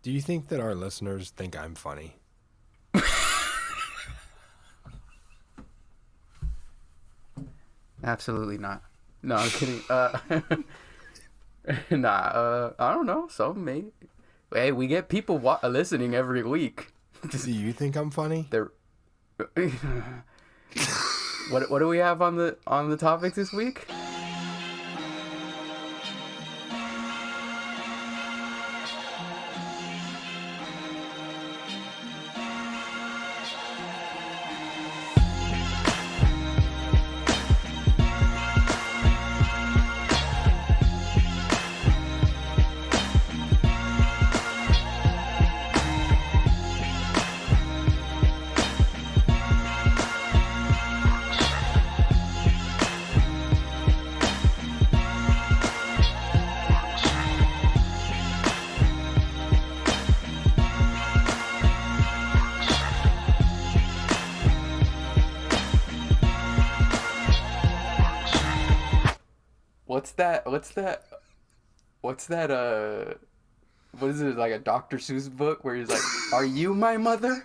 Do you think that our listeners think I'm funny? Absolutely not. No, I'm kidding. I don't know. Some may. Hey, we get people listening every week. Do you think I'm funny? They're. What do we have on the topic this week? What's that? What is it, like a Dr. Seuss book where he's like, "Are you my mother?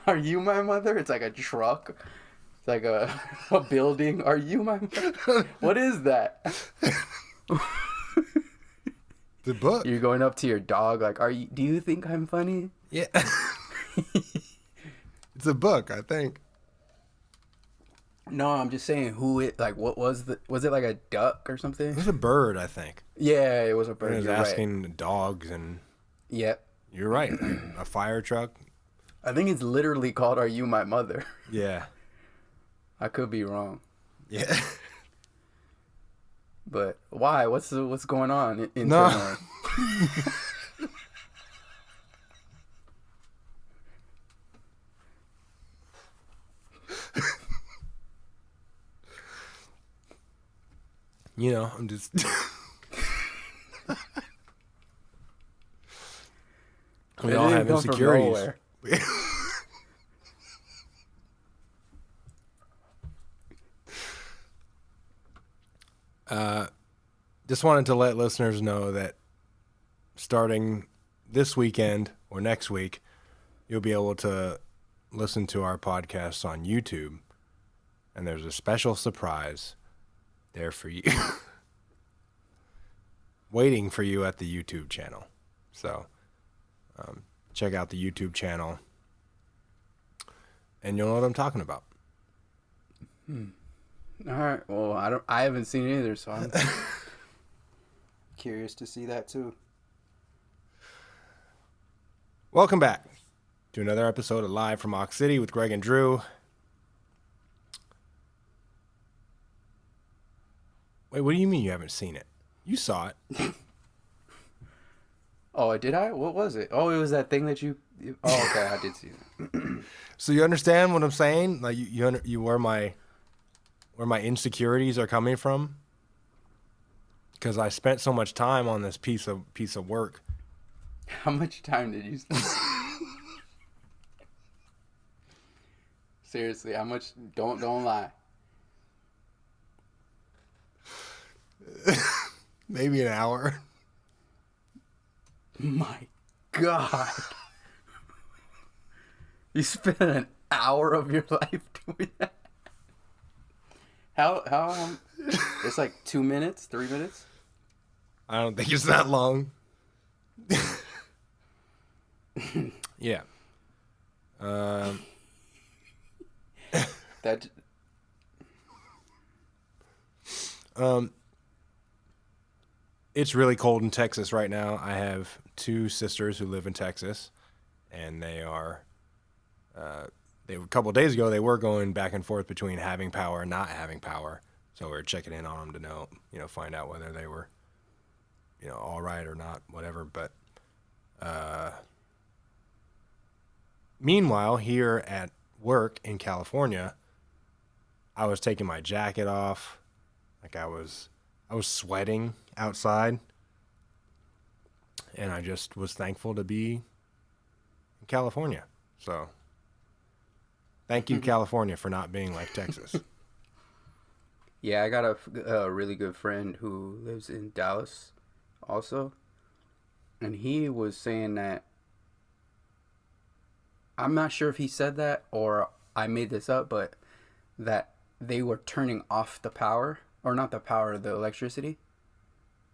Are you my mother?" It's like a truck. It's like a building. Are you my mother? What is that? The book. You're going up to your dog like, do you think I'm funny? Yeah. It's a book, I think. No, I'm just saying what was it like a duck or something? It was a bird, I think. Yeah, it was a bird. It was You're asking right. dogs, and Yep. you're right. A fire truck. I think it's literally called "Are You My Mother?" Yeah. I could be wrong. Yeah. But why? What's going on in No. Turner? You know, I'm just. We all have insecurities. Just wanted to let listeners know that starting this weekend or next week, you'll be able to listen to our podcasts on YouTube, and there's a special surprise there for you, waiting for you at the YouTube channel. So check out the YouTube channel, and you'll know what I'm talking about. All right. Well, I haven't seen it either, so I'm curious to see that too. Welcome back to another episode of Live from Ox City with Greg and Drew. Wait, what do you mean you haven't seen it? You saw it. Oh, did I? What was it? Oh, it was that thing that you. Oh, okay, I did see it. So you understand what I'm saying? Like you where my insecurities are coming from? Because I spent so much time on this piece of work. How much time did you spend? Seriously, how much? Don't lie. Maybe an hour. My God. You spent an hour of your life doing that? How it's like 2 minutes, 3 minutes? I don't think it's that long. Yeah. That It's really cold in Texas right now. I have two sisters who live in Texas, and they are a couple of days ago they were going back and forth between having power and not having power. So we were checking in on them to find out whether they were, all right or not, whatever. But meanwhile, here at work in California, I was taking my jacket off, like I was sweating outside, and I just was thankful to be in California. So thank you, California, for not being like Texas. Yeah, I got a really good friend who lives in Dallas also. and he was saying that, I'm not sure if he said that or I made this up, but that they were turning off the power, or not the power, the electricity,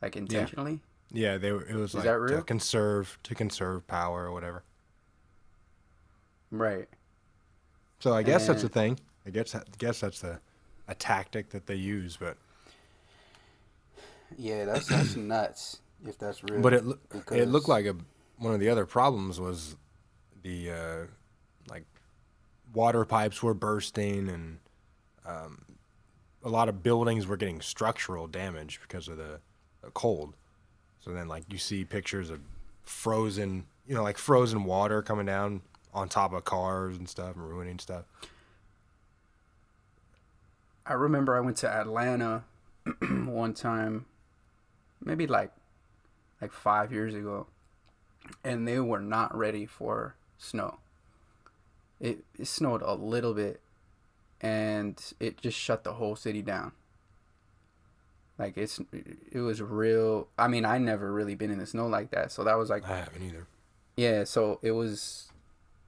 like Yeah. intentionally. Yeah, they were, it was Is like that real? to conserve power or whatever. Right. So I guess that's a And thing. I guess that's a tactic that they use, yeah, that's nuts if that's but real. it looked Because like one of the other problems was the like water pipes were bursting and a lot of buildings were getting structural damage because of the cold. So then like you see pictures of frozen, like frozen water coming down on top of cars and stuff and ruining stuff. I remember I went to Atlanta one time, maybe like 5 years ago, and they were not ready for snow. It snowed a little bit, and it just shut the whole city down. Like it was real. I mean, I never really been in the snow like that, so that was like, I haven't either. yeah. So it was,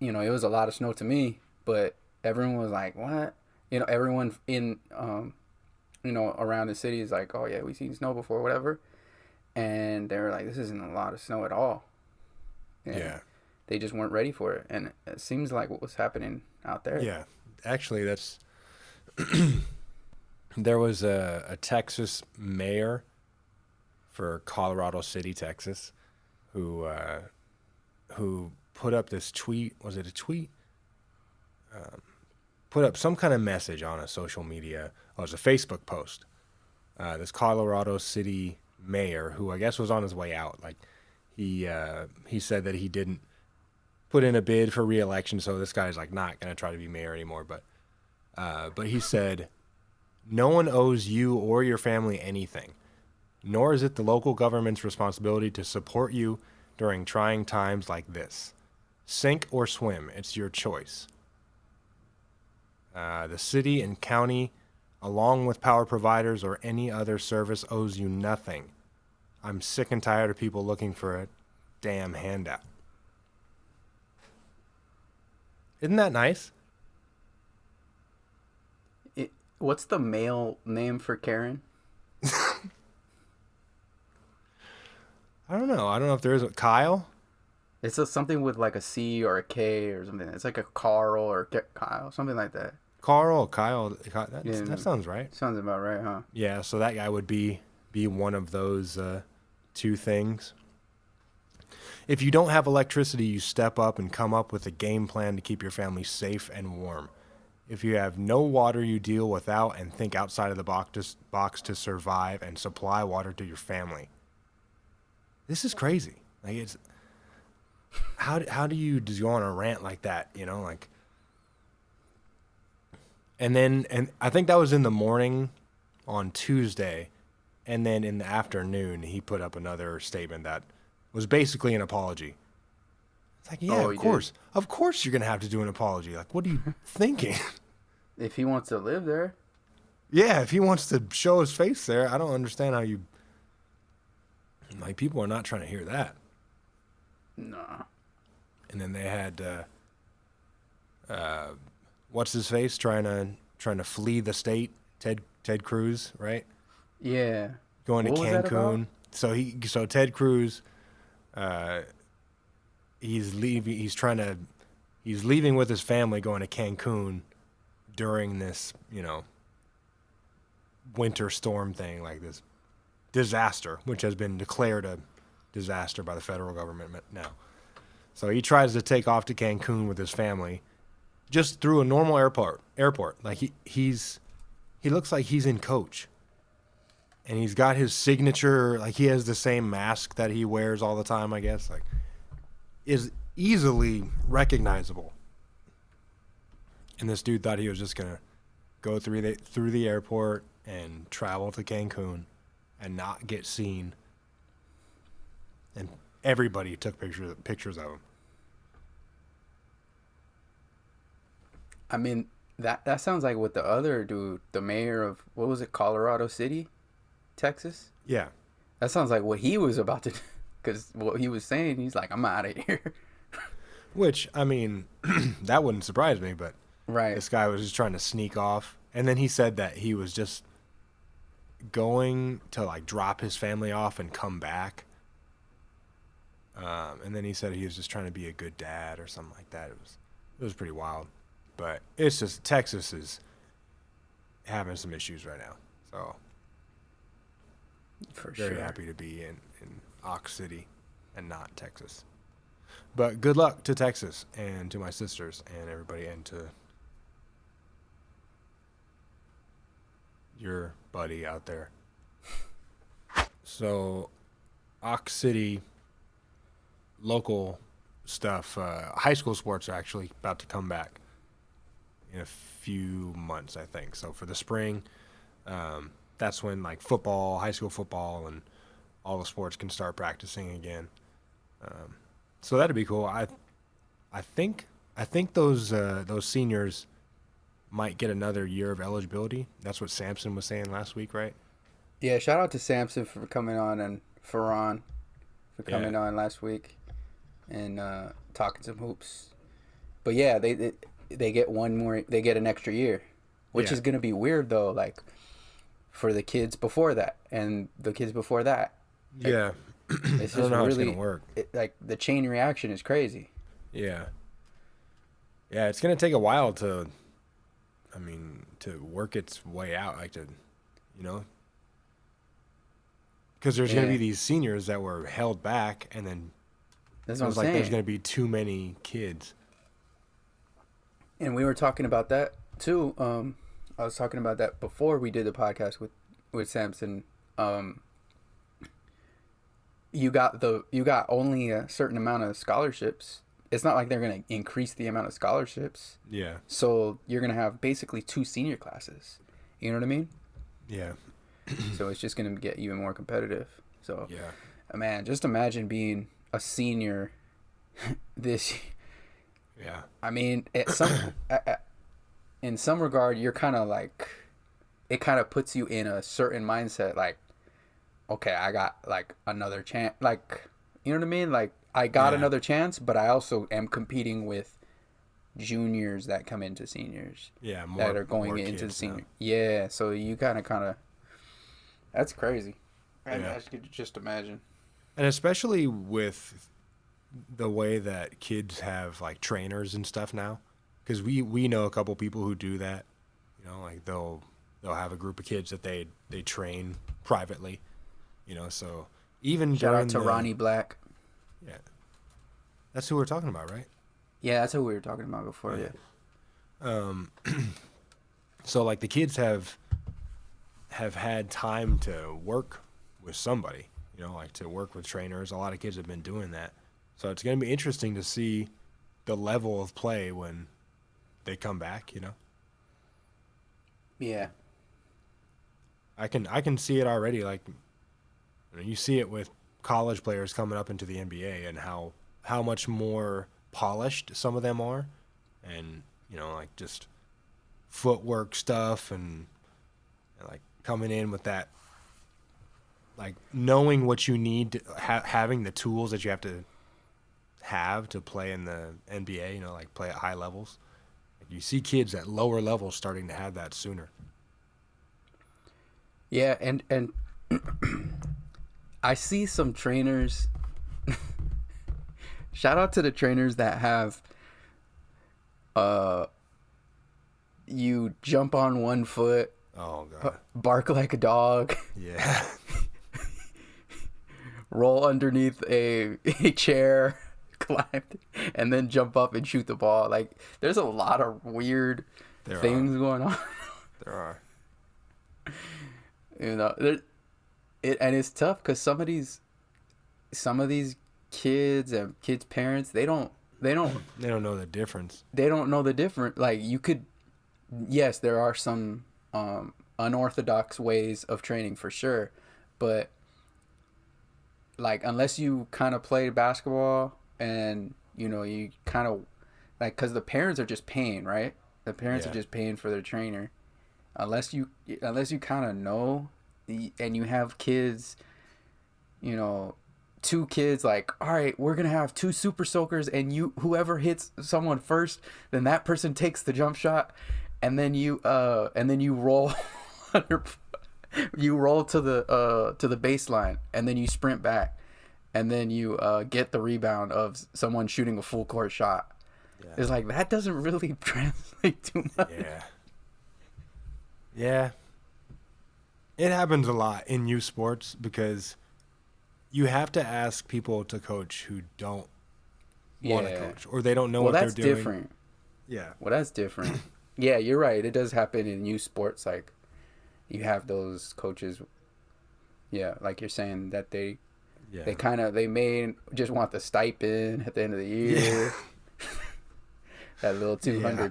it was a lot of snow to me, but everyone was like, "What?" Everyone in around the city is like, "Oh yeah, we've seen snow before, whatever," and they were like, "This isn't a lot of snow at all," and Yeah. they just weren't ready for it, and it seems like what was happening out there. Yeah. Actually, there was a Texas mayor for Colorado City, Texas, who who put up this tweet. Was it a tweet? Put up some kind of message on a social media. Oh, it was a Facebook post. This Colorado City mayor, who I guess was on his way out, like he said that he didn't put in a bid for re-election, so this guy's like not gonna try to be mayor anymore. But he said, "No one owes you or your family anything, nor is it the local government's responsibility to support you during trying times like this. Sink or swim, it's your choice. The city and county, along with power providers or any other service, owes you nothing. I'm sick and tired of people looking for a damn handout." Isn't that nice? What's the male name for Karen? I don't know. I don't know if there is a Kyle. It's something with like a C or a K or something. It's like a Carl or Kyle, something like that. Carl, Kyle. That Yeah, sounds right. sounds about right, huh? Yeah, so that guy would be one of those two things. If you don't have electricity, you step up and come up with a game plan to keep your family safe and warm. If you have no water, you deal without and think outside of the box to survive and supply water to your family. This is crazy. Like it's how do you just go on a rant like that? Like, and I think that was in the morning on Tuesday, and then in the afternoon he put up another statement that was basically an apology. It's like, yeah, Oh, he did. of course you're gonna have to do an apology. Like, what are you thinking? If he wants to live there, Yeah, if he wants to show his face there, I don't understand how you. Like, people are not trying to hear that. nah. And then they had what's his face trying to flee the state. Ted Cruz, right? Yeah. Going to What was that about? Cancun. So Ted Cruz, he's leaving. He's leaving with his family, going to Cancun during this winter storm thing, like this disaster, which has been declared a disaster by the federal government now. So he tries to take off to Cancun with his family, just through a normal airport. Like he looks like he's in coach, and he's got his signature. Like, he has the same mask that he wears all the time, I guess. Like, is easily recognizable. And this dude thought he was just gonna go through the airport and travel to Cancun and not get seen. And everybody took pictures of him. I mean, that sounds like what the other dude, the mayor of, what was it, Colorado City, Texas? Yeah. That sounds like what he was about to do. because what he was saying, he's like, I'm out of here. Which, I mean, that wouldn't surprise me, but Right. this guy was just trying to sneak off. And then he said that he was just going to like drop his family off and come back. And then he said he was just trying to be a good dad or something like that. It was pretty wild. But it's just Texas is having some issues right now. So For very sure. happy to be in Ox City and not Texas. But good luck to Texas and to my sisters and everybody and to your buddy out there. So, Ox City local stuff. High school sports are actually about to come back in a few months, I think. So for the spring, that's when like football, high school football, and all the sports can start practicing again. So that'd be cool. I think those seniors might get another year of eligibility. That's what Samson was saying last week, right? Yeah, shout out to Samson for coming on and Ferran for coming Yeah. on last week and talking some hoops. But yeah, they get one more. They get an extra year, which Yeah. is gonna be weird though. Like for the kids before that and the kids before that. Yeah. It's I don't just know how it's really gonna work. like the chain reaction is crazy. Yeah. Yeah, it's gonna take a while to work its way out, like to, you know, because there's gonna Yeah, be these seniors that were held back, and then that's it what I'm was like there's saying. gonna be too many kids. And we were talking about that too. I was talking about that before we did the podcast with Samson. You got only a certain amount of scholarships. It's not like they're gonna increase the amount of scholarships. Yeah. So you're gonna have basically two senior classes. You know what I mean? Yeah. So it's just gonna get even more competitive. So Yeah. man, just imagine being a senior this. Yeah. I mean, in some regard, you're kind of like, it kind of puts you in a certain mindset. Like, okay, I got like another chance. Like, you know what I mean? Like, I got Yeah. another chance, but I also am competing with juniors that come into seniors Yeah. that are going more into the kids now. senior. Yeah, so you kind of, that's crazy. Yeah. I could just imagine. And especially with the way that kids have like trainers and stuff now, because we know a couple people who do that. You know, like they'll have a group of kids that they train privately. You know, so even Shout during out to Ronnie Black. yeah, that's who we're talking about, right? Yeah, that's who we were talking about before. Yeah. Yeah. So like the kids have had time to work with somebody, you know, like to work with trainers. A lot of kids have been doing that. So it's going to be interesting to see the level of play when they come back, you know. Yeah. I can see it already, like you see it with college players coming up into the NBA and how much more polished some of them are, and you know, like just footwork stuff and like coming in with that, like knowing what you need to having the tools that you have to play in the NBA, you know, like play at high levels. Like you see kids at lower levels starting to have that sooner. Yeah, and I see some trainers. Shout out to the trainers that have you jump on one foot, Oh god. bark like a dog, Yeah. roll underneath a chair, climb, and then jump up and shoot the ball. Like there's a lot of weird There things going on. There are. You know, and it's tough because some of these kids and kids' parents they don't They don't know the difference. know the difference. Like you could, yes, there are some unorthodox ways of training for sure, but like unless you kind of play basketball and you know you kind of like because the parents are just paying, right? The parents are Yeah. just paying for their trainer. Unless you kind of know and you have kids, you know, two kids like, all right, we're gonna have two super soakers, and whoever hits someone first, then that person takes the jump shot, and then you roll you roll to the baseline, and then you sprint back, and then you get the rebound of someone shooting a full court shot. Yeah. It's like, that doesn't really translate too much. Yeah. It happens a lot in youth sports because you have to ask people to coach who don't want to coach, or they don't know what they're doing. Well, that's different. Yeah. Well, that's different. Yeah, you're right. It does happen in youth sports. Like, you have those coaches. Yeah, like you're saying that they may just want the stipend at the end of the year. Yeah. That little 200. Yeah.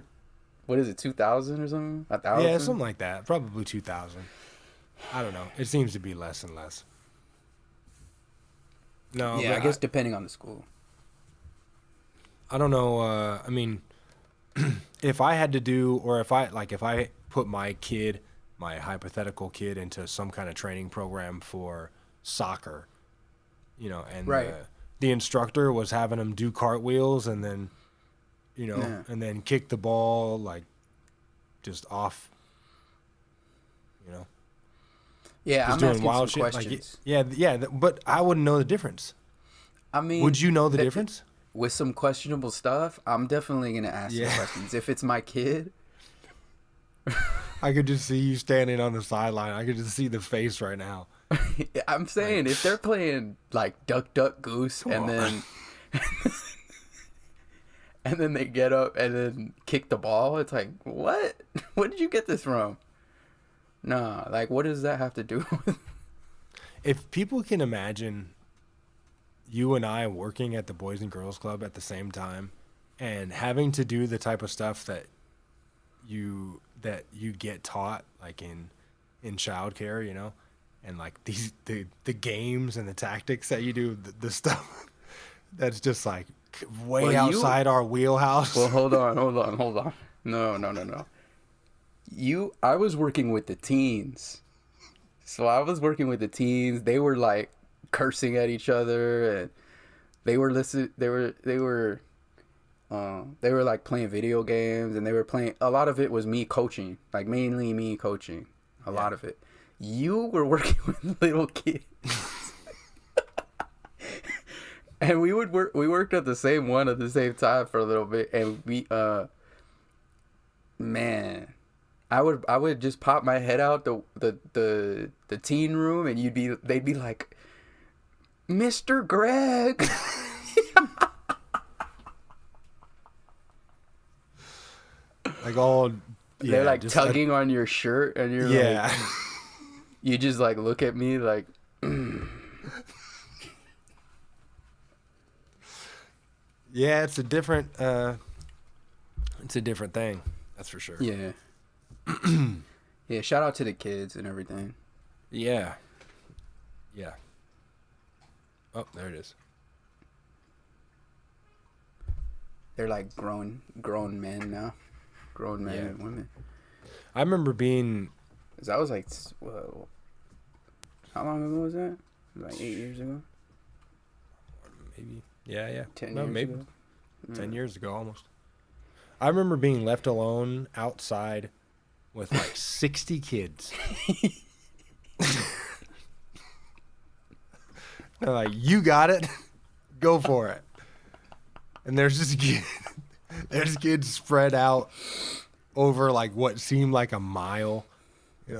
What is it, 2,000 or something? 1,000? Yeah, something like that. Probably 2,000. I don't know. It seems to be less and less. No. Yeah, I guess depending on the school. I don't know. I mean, if I had to do, or if I put my hypothetical kid into some kind of training program for soccer, and the instructor was having him do cartwheels and then, and then kick the ball like just off, Yeah, just I'm doing asking wild some shit. questions. But I wouldn't know the difference. I mean, would you know the difference? With some questionable stuff, I'm definitely gonna ask some questions. If it's my kid, I could just see you standing on the sideline. I could just see the face right now. I'm saying, if they're playing like Duck Duck Goose then and then they get up and then kick the ball, it's like, what? Where did you get this from? Nah, like, what does that have to do with? If people can imagine you and I working at the Boys and Girls Club at the same time and having to do the type of stuff that you get taught, like in childcare, and like the games and the tactics that you do, the stuff that's just like way outside our wheelhouse. Well, hold on. No. I was working with the teens. So I was working with the teens. They were like cursing at each other, and they were like playing video games, and they were playing, a lot of it was me coaching, like mainly me coaching a lot of it. You were working with little kids. And we worked at the same one at the same time for a little bit, and I would just pop my head out the teen room, and they'd be like, Mr. Greg. Like all, they're like tugging on your shirt, and you're like, you just like look at me like. Yeah, it's a different thing. That's for sure. Yeah. Yeah, shout out to the kids and everything. Yeah. Yeah. Oh, there it is. They're like grown men now. Grown men and women. I remember being... That was like... Well, how long ago was that? Like 8 years ago? Maybe. Yeah. 10 years ago? 10 years ago, almost. I remember being left alone outside with like 60 kids. They're like, you got it. Go for it. And there's kids spread out over like what seemed like a mile. And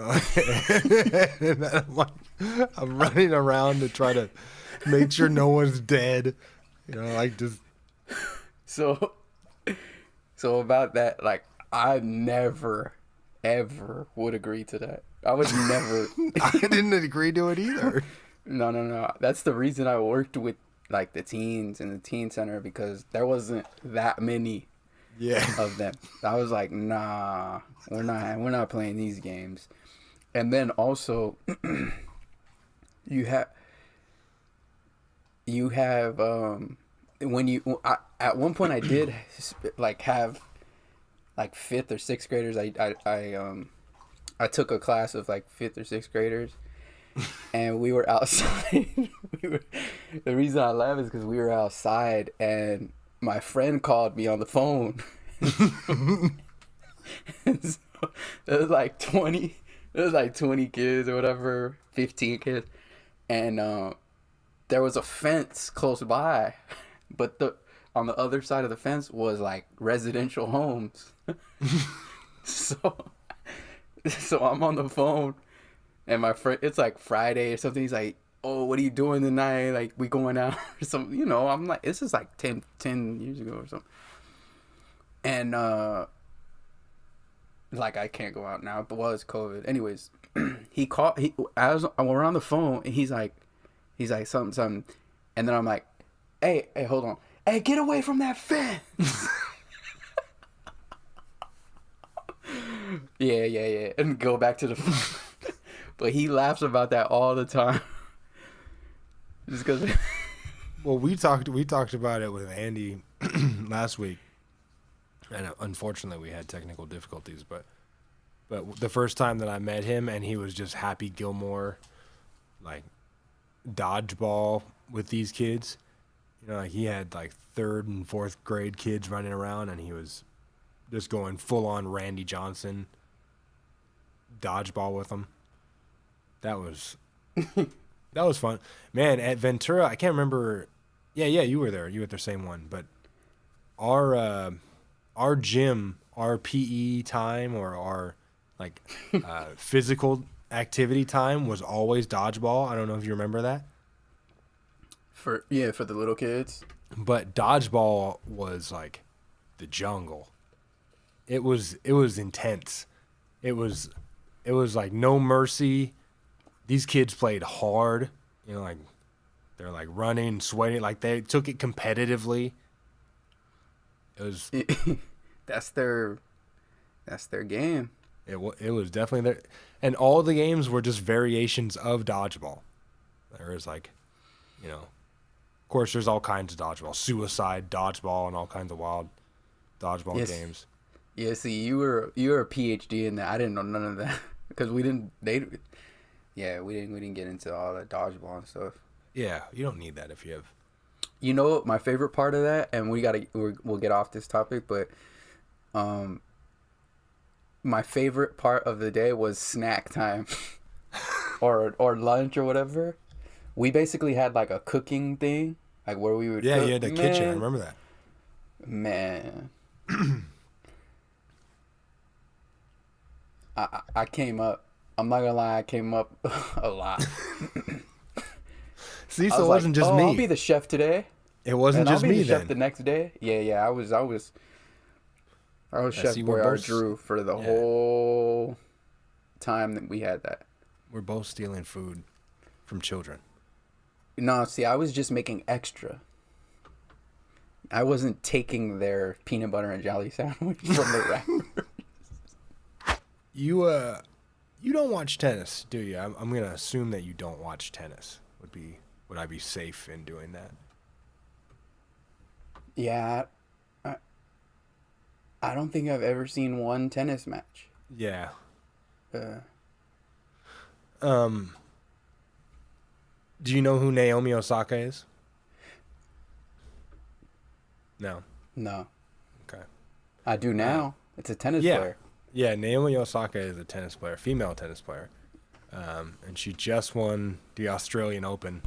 I'm running around to try to make sure no one's dead. Like just. So about that, like, I never, ever would agree to that. I would never. I didn't agree to it either. No. That's the reason I worked with, like, the teens in the teen center, because there wasn't that many of them. I was like, nah, we're not playing these games. And then also, you have at one point I did like have like 5th or 6th graders. I took a class of like 5th or 6th graders, and we were outside. The reason I laugh is because we were outside, and my friend called me on the phone. And so, there was like 20 kids or whatever, 15 kids, and there was a fence close by, but on the other side of the fence was like residential homes. so so I'm on the phone, and my friend, it's like Friday or something, he's like, oh, what are you doing tonight, like we going out or something, I'm like, this is like 10 years ago or something, and like I can't go out now, but it's COVID. Anyways, we're on the phone, and he's like something, and then I'm like, hey, hold on, hey, get away from that fence. yeah, and go back to the phone. But he laughs about that all the time, just because. Well, we talked about it with Andy last week, and unfortunately we had technical difficulties. But the first time that I met him, and he was just Happy Gilmore, like dodgeball with these kids. Like he had like 3rd and 4th grade kids running around, and he was just going full on Randy Johnson dodgeball with them. That was fun, man. At Ventura, I can't remember. Yeah, you were there. You were at the same one, but our gym, our PE time, or our like physical activity time was always dodgeball. I don't know if you remember that. For the little kids. But dodgeball was like the jungle. It was intense. It was like no mercy. These kids played hard. Like they're like running, sweating, like they took it competitively. It was that's their game. It was definitely there, and all the games were just variations of dodgeball. There was like, of course, there's all kinds of dodgeball, suicide dodgeball, and all kinds of wild dodgeball games. Yeah, see, you were a PhD in that. I didn't know none of that because we didn't get into all that dodgeball and stuff. Yeah, you don't need that if you have. My favorite part of that, and we'll get off this topic, but my favorite part of the day was snack time or lunch or whatever. We basically had like a cooking thing, like where we would cook. You had the kitchen. I remember that. Man. I came up. I'm not gonna lie, I came up a lot. See, so it wasn't just me. I'll be the chef today. It wasn't just me then. I'll be the chef the next day. Yeah. I was Chef Boyardee for the whole time that we had that. We're both stealing food from children. No, see, I was just making extra. I wasn't taking their peanut butter and jelly sandwich from the wrapper. You don't watch tennis, do you? I'm gonna assume that you don't watch tennis. Would I be safe in doing that? Yeah, I don't think I've ever seen one tennis match. Yeah. Do you know who Naomi Osaka is? No. No. Okay. I do now. It's a tennis player. Yeah, Naomi Osaka is a tennis player, female tennis player. And she just won the Australian Open.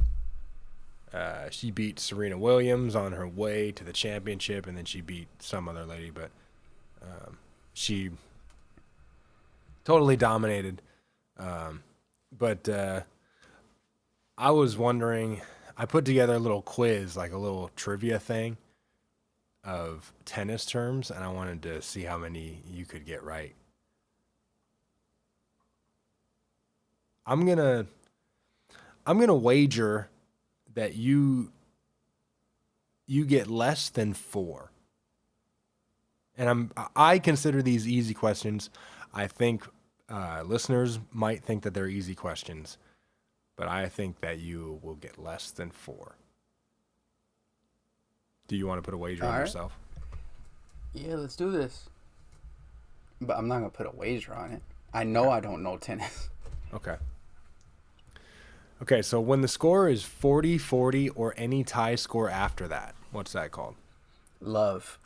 She beat Serena Williams on her way to the championship, and then she beat some other lady, but she totally dominated. But I was wondering, I put together a little quiz, like a little trivia thing of tennis terms, and I wanted to see how many you could get right. I'm gonna wager that you get less than 4. And I consider these easy questions. I think listeners might think that they're easy questions, but I think that you will get less than 4. Do you want to put a wager on yourself? Yeah, let's do this. But I'm not going to put a wager on it. I know I don't know tennis. Okay. Okay, so when the score is 40-40 or any tie score after that, what's that called? Love.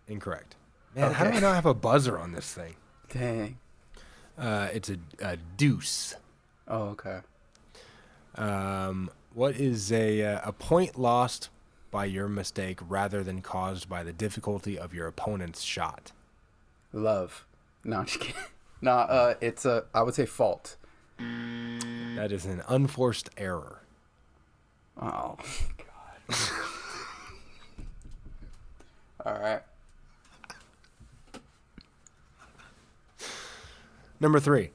Incorrect. Man, how do Okay. I not have a buzzer on this thing? Dang. It's a deuce. Oh, okay. What is a point lost by your mistake rather than caused by the difficulty of your opponent's shot? Love. No, I'm just kidding. It's I would say fault. That is an unforced error. Oh, God. All right. Number 3.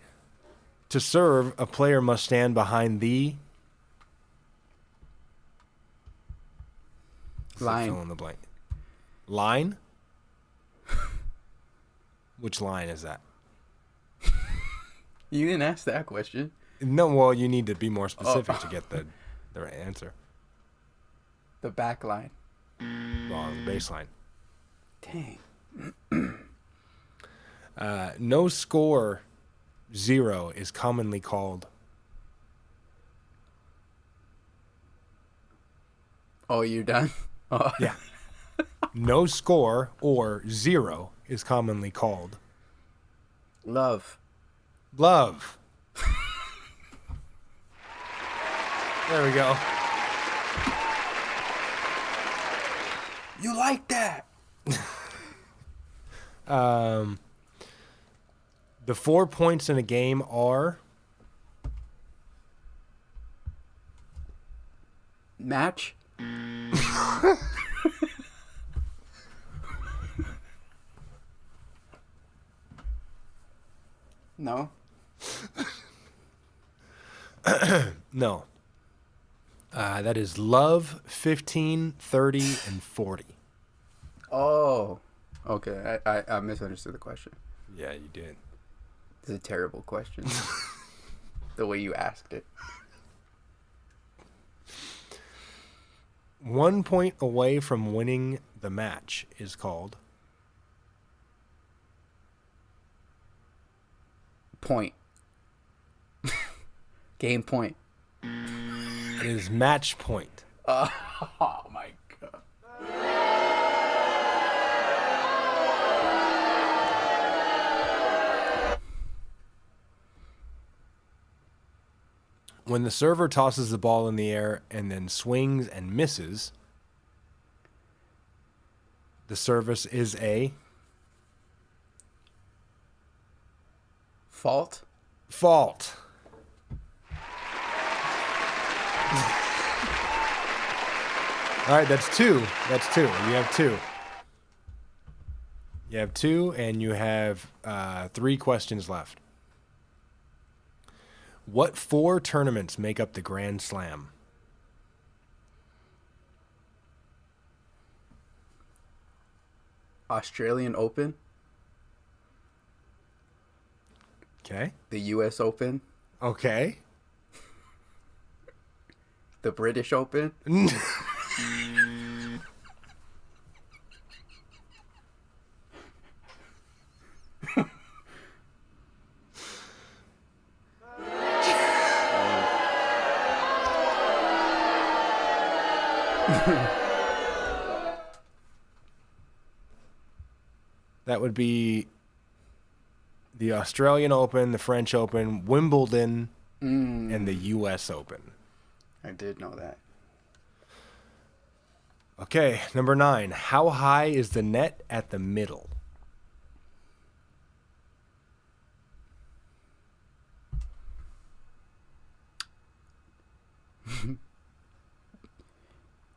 To serve, a player must stand behind the... Line. Fill in the blank. Line? Which line is that? You didn't ask that question. No, well, you need to be more specific to get the right answer. The back line. Wrong. Baseline. Dang. No score 0 is commonly called... Oh, you're done? Oh. Yeah. No score or 0 is commonly called... Love. Love. There we go. You like that? The 4 points in a game are... Match? No? No. That is love, 15, 30, and 40. Oh. Okay, I misunderstood the question. Yeah, you did. It's a terrible question. The way you asked it. 1 point away from winning the match is called... Point. Game point. It is match point. Oh my God. When the server tosses the ball in the air and then swings and misses, the service is a... Fault? fault. All right, that's 2. That's 2. You have 2. You have 2, and you have 3 questions left. What 4 tournaments make up the Grand Slam? Australian Open? Okay. The US Open? Okay. The British Open? That would be the Australian Open, the French Open, Wimbledon, and the US Open. I did know that. Okay, number 9. How high is the net at the middle?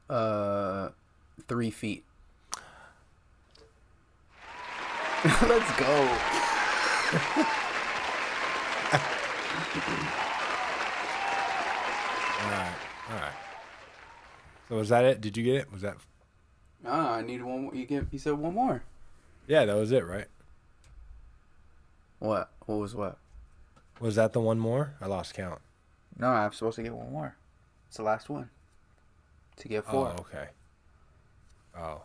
Uh, 3 feet. Let's go. All right. So was that it? Did you get it? Was that... I need one more. You said one more. Yeah, that was it, right? What? What was what? Was that the one more? I lost count. No, I'm supposed to get one more. It's the last one. To get 4. Oh, okay. Oh.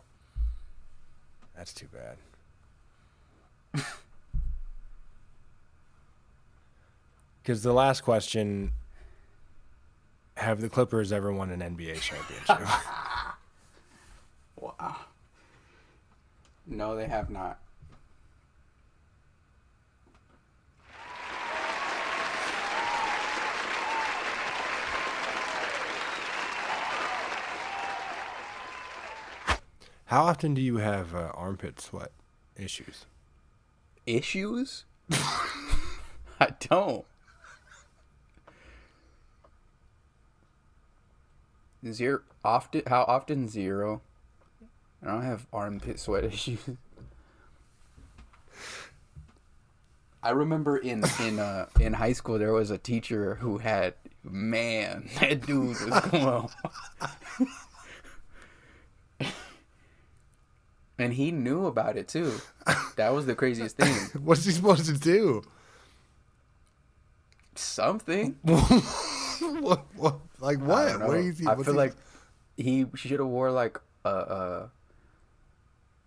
That's too bad. Because the last question: have the Clippers ever won an NBA championship? Wow. No, they have not. How often do you have armpit sweat issues? Issues? I don't. Zero often? How often? Zero. I don't have armpit sweat issues. I remember in high school there was a teacher who had, man, that dude was going. And he knew about it too. That was the craziest thing. What's he supposed to do? Something. What? Like what? I don't know. What is he? I feel like he should have wore like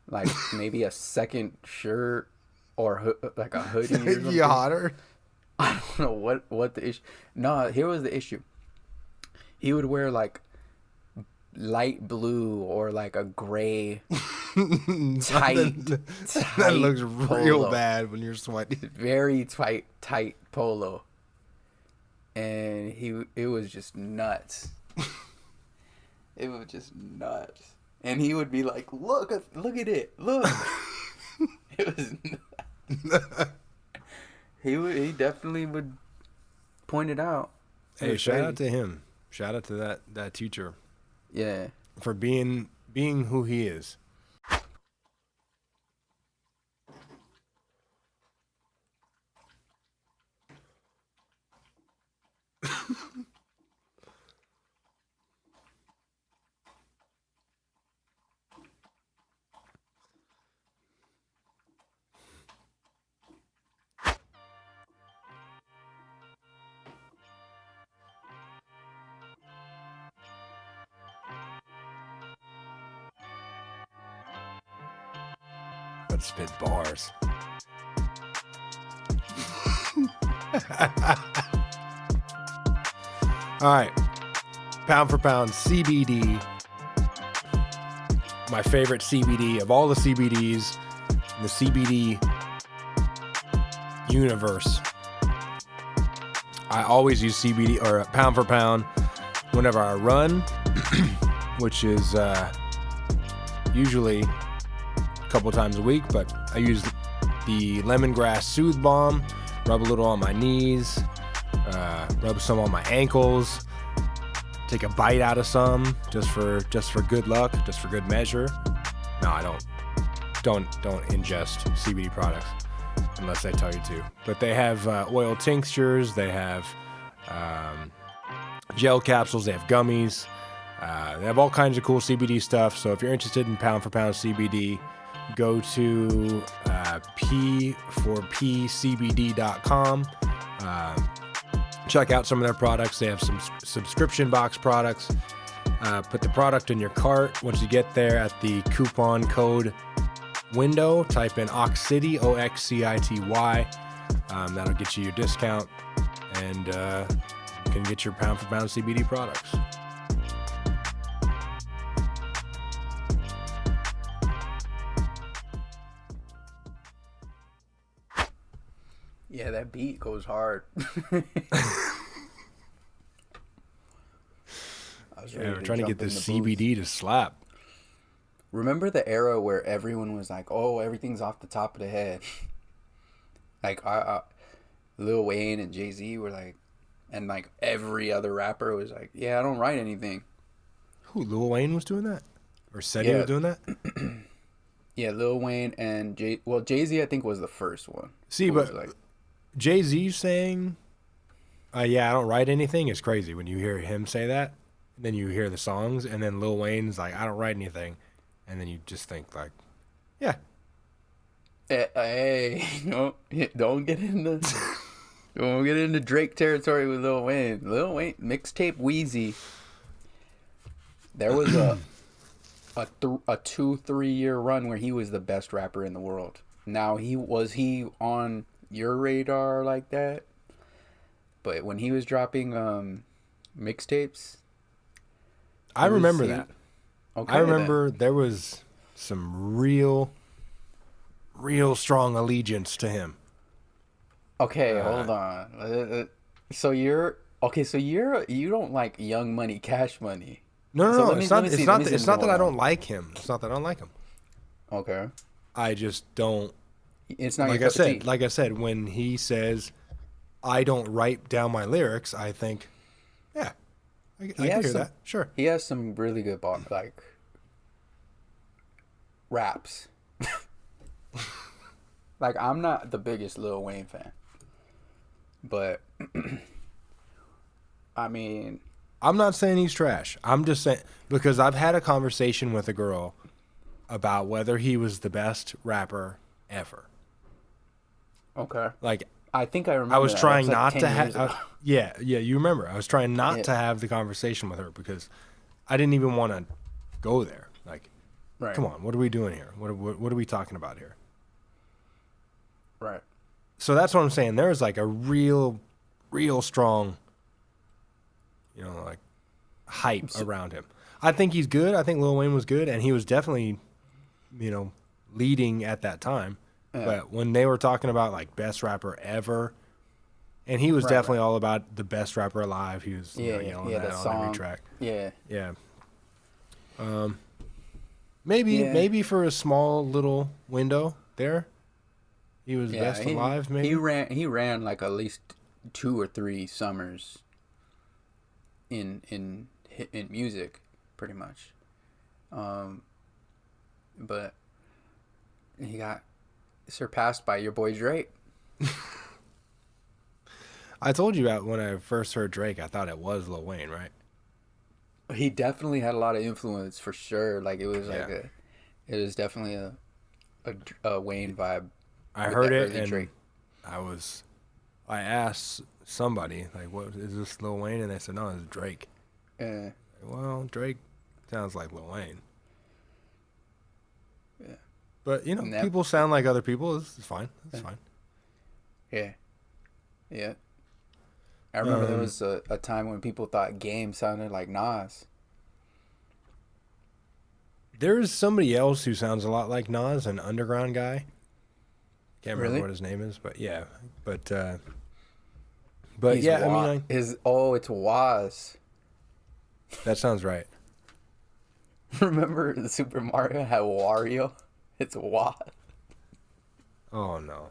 like maybe a second shirt or like a hoodie or something. You hotter? I don't know what the issue. No, here was the issue. He would wear like light blue or like a gray tight That looks real polo. bad when you're sweating. Very tight polo. And it was just nuts. It was just nuts. And he would be like, look at it. Look. It was nuts. He definitely would point it out. Hey, shout out to him. Shout out to that teacher. Yeah. For being who he is. Let's spit bars. All right. Pound for pound CBD. My favorite CBD of all the CBDs in the CBD universe. I always use CBD or pound for pound whenever I run, which is usually a couple times a week, but I use the lemongrass Soothe Balm, rub a little on my knees, rub some on my ankles, take a bite out of some just for good luck, just for good measure. No, I don't ingest CBD products unless I tell you to. But they have oil tinctures, they have gel capsules, they have gummies, they have all kinds of cool CBD stuff. So if you're interested in pound for pound CBD, go to p4pcbd.com. Check out some of their products. They have some subscription box products. Put the product in your cart. Once you get there, at the coupon code window, type in OXCITY, OXCITY. That'll get you your discount, and you can get your pound for pound CBD products. Yeah, that beat goes hard. We're trying to get this CBD to slap. Remember the era where everyone was like, "Oh, everything's off the top of the head." Like, Lil Wayne and Jay-Z were like, and like every other rapper was like, "Yeah, I don't write anything." Who, Lil Wayne was doing that, or said he was doing that? Yeah, Lil Wayne and Jay-Z I think was the first one. See, but like, Jay-Z saying, "Yeah, I don't write anything," is crazy. When you hear him say that, and then you hear the songs, and then Lil Wayne's like, "I don't write anything," and then you just think like, "Yeah." Hey, don't get into Drake territory with Lil Wayne. Lil Wayne mixtape Wheezy. There was a 2-3 year run where he was the best rapper in the world. Now he on your radar like that? but when he was dropping mixtapes, I remember he- that. okay, I remember there was some real strong allegiance to him. Okay, hold on. So you're okay. So you don't like Young Money, Cash Money. No, So it's not. It's not. It's not that I what don't like him. It's not that I don't like him. Okay, I just don't. it's not Like your I cup of tea. said, when he says, "I don't write down my lyrics," I think, yeah, I can has hear some- that. Sure. He has some really good like raps. Like I'm not the biggest Lil Wayne fan, but I mean, I'm not saying he's trash. I'm just saying because I've had a conversation with a girl about whether he was the best rapper ever. okay. Like I think I remember. I was that. trying That was like not to 10 years ago. have. Yeah, you remember. I was trying not Yeah. to have the conversation with her because I didn't even want to go there. Like, Right. come on, what are we doing here? What are we talking about here? Right. So that's what I'm saying. There's like a real strong, like hype around him. I think he's good. I think Lil Wayne was good, and he was definitely, leading at that time. Yeah. But when they were talking about like best rapper ever, and he was Right, definitely all about the best rapper alive. He was Yeah, yelling yeah, that the on song. every track. Yeah. Yeah. Maybe for a small little window there, he was best alive. Maybe he ran like at least 2 or 3 summers in music, pretty much. But he got surpassed by your boy Drake. I told you about when I first heard Drake. I thought it was Lil Wayne, right? He definitely had a lot of influence for sure. Like it was like Yeah. it was definitely a Wayne vibe. I with heard that it early and Drake. I asked somebody like, "What is this, Lil Wayne?" And they said, "No, it's Drake." Yeah. Well, Drake sounds like Lil Wayne. Yeah. But And that- people sound like other people. It's fine. It's fine. Yeah. Yeah. I remember there was a time when people thought Game sounded like Nas. There's somebody else who sounds a lot like Nas, an underground guy. Can't remember Really? what his name is, but yeah. But He's yeah, it's Waz. that sounds right. Remember the Super Mario had Wario? It's Waz. Oh no.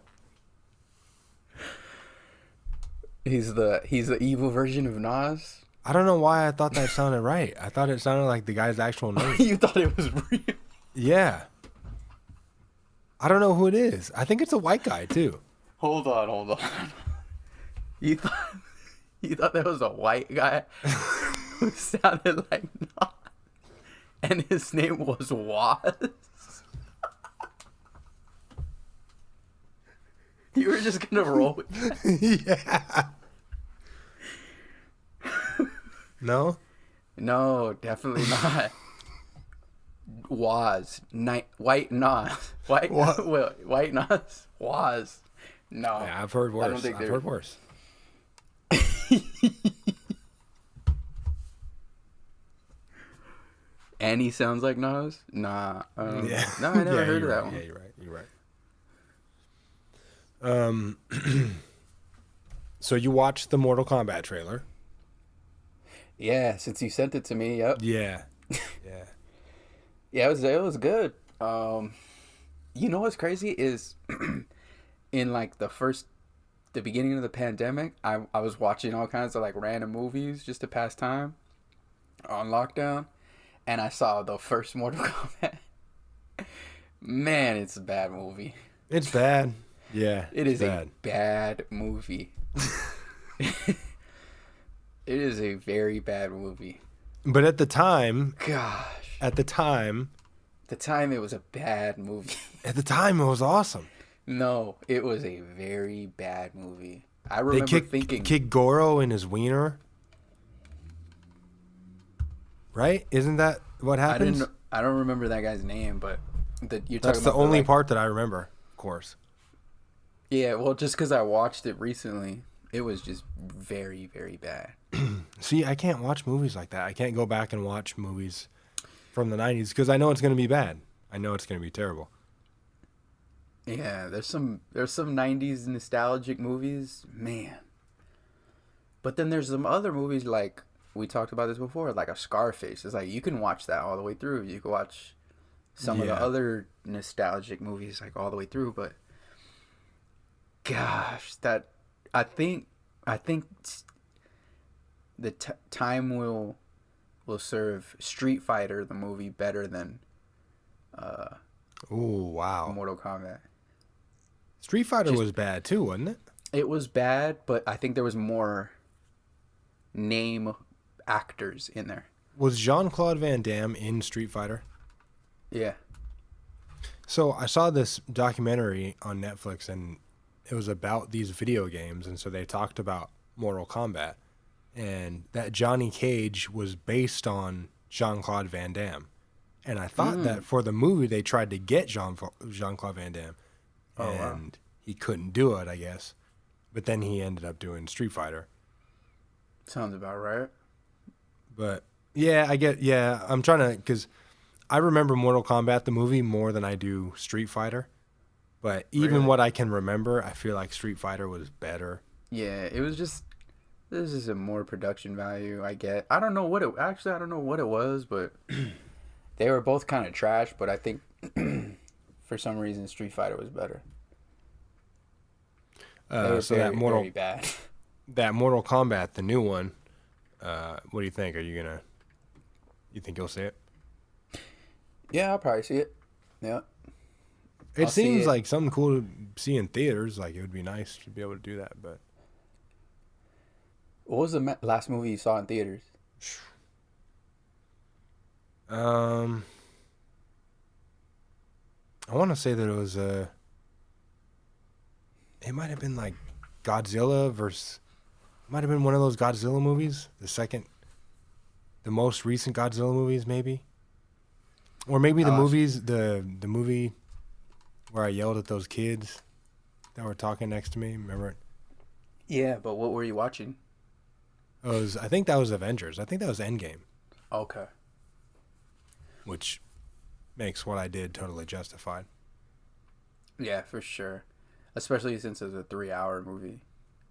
He's the evil version of Nas. I don't know why I thought that sounded right. I thought it sounded like the guy's actual name. You thought it was real. Yeah. I don't know who it is. I think it's a white guy too. Hold on. You thought that was a white guy who sounded like Nas, and his name was Waz. You were just gonna roll with that? Yeah. No? No, definitely not. Was white Nas white What? well, white Nas was no. Yeah, I've heard worse. I don't think I've they're- heard worse. And he sounds like Nas? Nah. Yeah. No, I never Yeah, heard you're of that right. one. Yeah, you're right. So you watched the Mortal Kombat trailer? Yeah, since you sent it to me, yep. Yeah. Yeah. Yeah, it was good. You know what's crazy is in like the beginning of the pandemic, I was watching all kinds of like random movies just to pass time on lockdown, and I saw the first Mortal Kombat. Man, it's a bad movie. It's bad. Yeah. It it's is bad. a bad movie. It is a very bad movie. But at the time, Gosh. at the time, It was a bad movie. it was awesome. No, it was a very bad movie. I They remember kicked thinking, Goro in his wiener. Right? Isn't that what happens? I don't remember that guy's name, but you're That's talking the about only like, part that I remember, of course. Yeah, well, just because I watched it recently, It was just very, very bad. See, I can't watch movies like that. I can't go back and watch movies from the 90s because I know it's going to be bad. I know it's going to be terrible. Yeah, there's some 90s nostalgic movies, man. But then there's some other movies like we talked about this before, like a Scarface. It's like you can watch that all the way through. You can watch some of the other nostalgic movies like all the way through, but gosh, that I think the time will serve Street Fighter the movie better than Oh, wow. Mortal Kombat. Street Fighter was bad too, wasn't it? It was bad, but I think there was more name actors in there. Was Jean-Claude Van Damme in Street Fighter? Yeah. So I saw this documentary on Netflix, and it was about these video games, and so they talked about Mortal Kombat, and that Johnny Cage was based on Jean-Claude Van Damme. And I thought that for the movie they tried to get Jean-Claude Van Damme, and he couldn't do it, I guess. But then he ended up doing Street Fighter. Sounds about right. But yeah, I'm trying to, because I remember Mortal Kombat the movie more than I do Street Fighter. But even what I can remember, I feel like Street Fighter was better. Yeah, it was just this is a more production value. I get. I don't know what it was, but they were both kind of trash. But I think for some reason Street Fighter was better. So that very bad. That Mortal Kombat, the new one. What do you think? You think you'll see it? Yeah, I'll probably see it. Yeah. It seems like something cool to see in theaters. Like, it would be nice to be able to do that. But what was the last movie you saw in theaters? I want to say that it was it might have been like Godzilla versus. It might have been one of those Godzilla movies. The most recent Godzilla movies, maybe. Or maybe the movie where I yelled at those kids that were talking next to me. Remember it? Yeah, but what were you watching? I think that was Avengers. I think that was Endgame. Okay. Which makes what I did totally justified. Yeah, for sure. Especially since it's a 3-hour movie.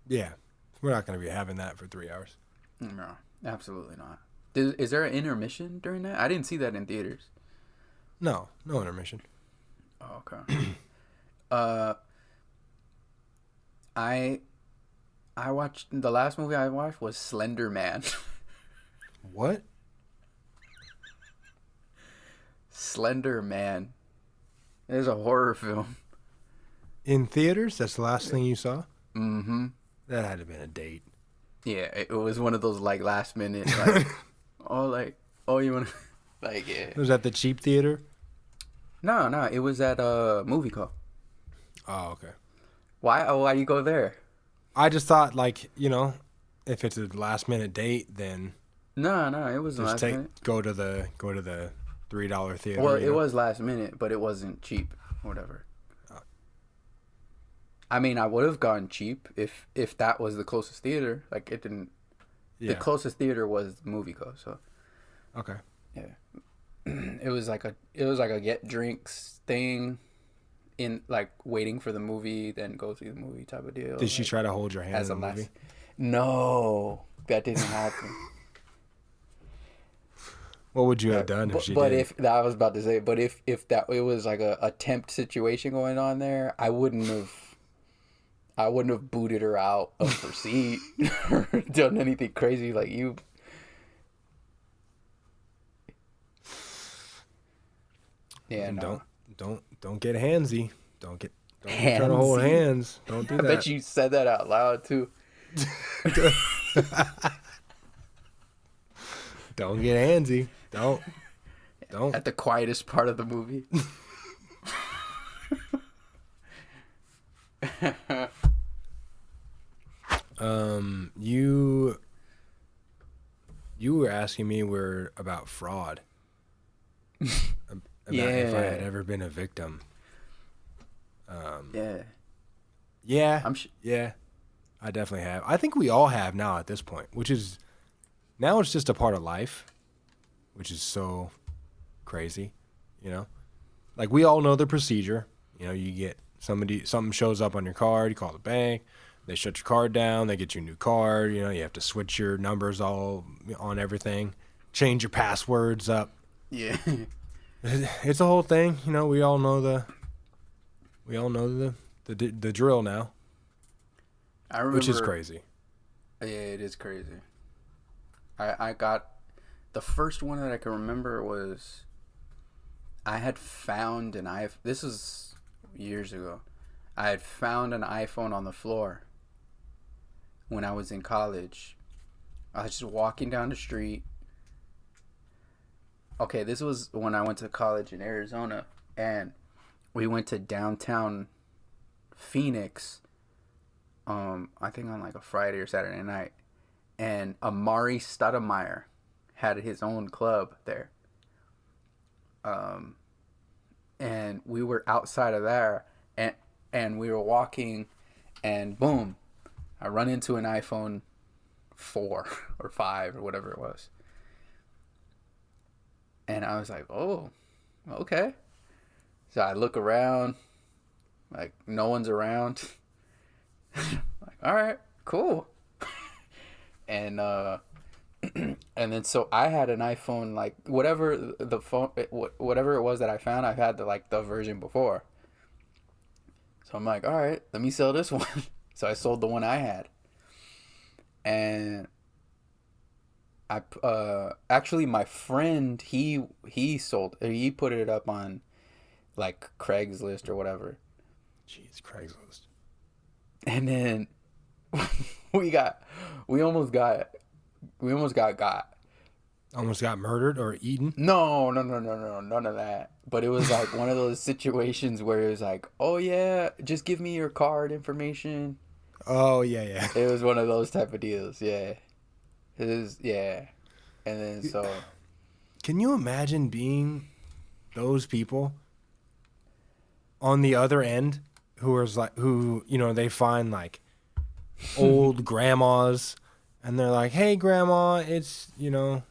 Yeah. We're not going to be having that for 3 hours. No, absolutely not. Is there an intermission during that? I didn't see that in theaters. No intermission. Oh, okay. I watched the last movie I watched was Slender Man. What? Slender Man. It is a horror film. In theaters? That's the last thing you saw? Mm-hmm. That had to have been a date. Yeah, it was one of those like last minute like you want to like yeah. Was that the cheap theater? No, it was at a movie club. Oh, okay. Why you go there? I just thought, like, if it's a last minute date, then No, it wasn't just last minute. go to the $3 theater. Well, it was last minute, but it wasn't cheap. Whatever. I mean, I would have gone cheap if that was the closest theater. Like it didn't. Yeah. The closest theater was the movie club. So. Okay. Yeah. It was like a get drinks thing, in like waiting for the movie, then go see the movie type of deal. Did she try to hold your hand in the movie? No, that didn't happen. What would you have done if she did? But if I was about to say, but if that it was like a tempt situation going on there, I wouldn't have booted her out of her seat or done anything crazy like you. Yeah, no. Don't get handsy. Don't try to hold hands. Don't do that. I bet you said that out loud too. Don't get handsy. Don't. At the quietest part of the movie. You were asking me about fraud. About if I had ever been a victim. Yeah. Yeah. I definitely have. I think we all have now at this point, which is now it's just a part of life, which is so crazy, you know? Like we all know the procedure. You know, you get something shows up on your card, you call the bank, they shut your card down, they get you a new card, you know, you have to switch your numbers all on everything, change your passwords up. Yeah. It's a whole thing, you know, the drill now, I remember, which is crazy. Yeah, it is crazy. I got the first one that I can remember was I had found an iPhone. This is years ago. I had found an iPhone on the floor when I was in college. I was just walking down the street. Okay, this was when I went to college in Arizona, and we went to downtown Phoenix. I think on like a Friday or Saturday night, and Amari Stoudemire had his own club there. And we were outside of there, and we were walking, and boom, I run into an iPhone 4 or 5 or whatever it was. And I was like, oh, okay. So I look around, like no one's around. Like, all right, cool. And and then so I had an iPhone, like whatever the phone, whatever it was that I found, I've had the version before. So I'm like, all right, let me sell this one. So I sold the one I had, and I actually my friend he put it up on like Craigslist or whatever. Jeez, Craigslist. And then we almost got got. Almost got murdered or eaten? No, none of that. But it was like one of those situations where it was like, oh yeah, just give me your card information. Oh yeah. It was one of those type of deals, yeah. It is, yeah. And then so. Can you imagine being those people on the other end who you know, they find like old grandmas and they're like, hey grandma, it's your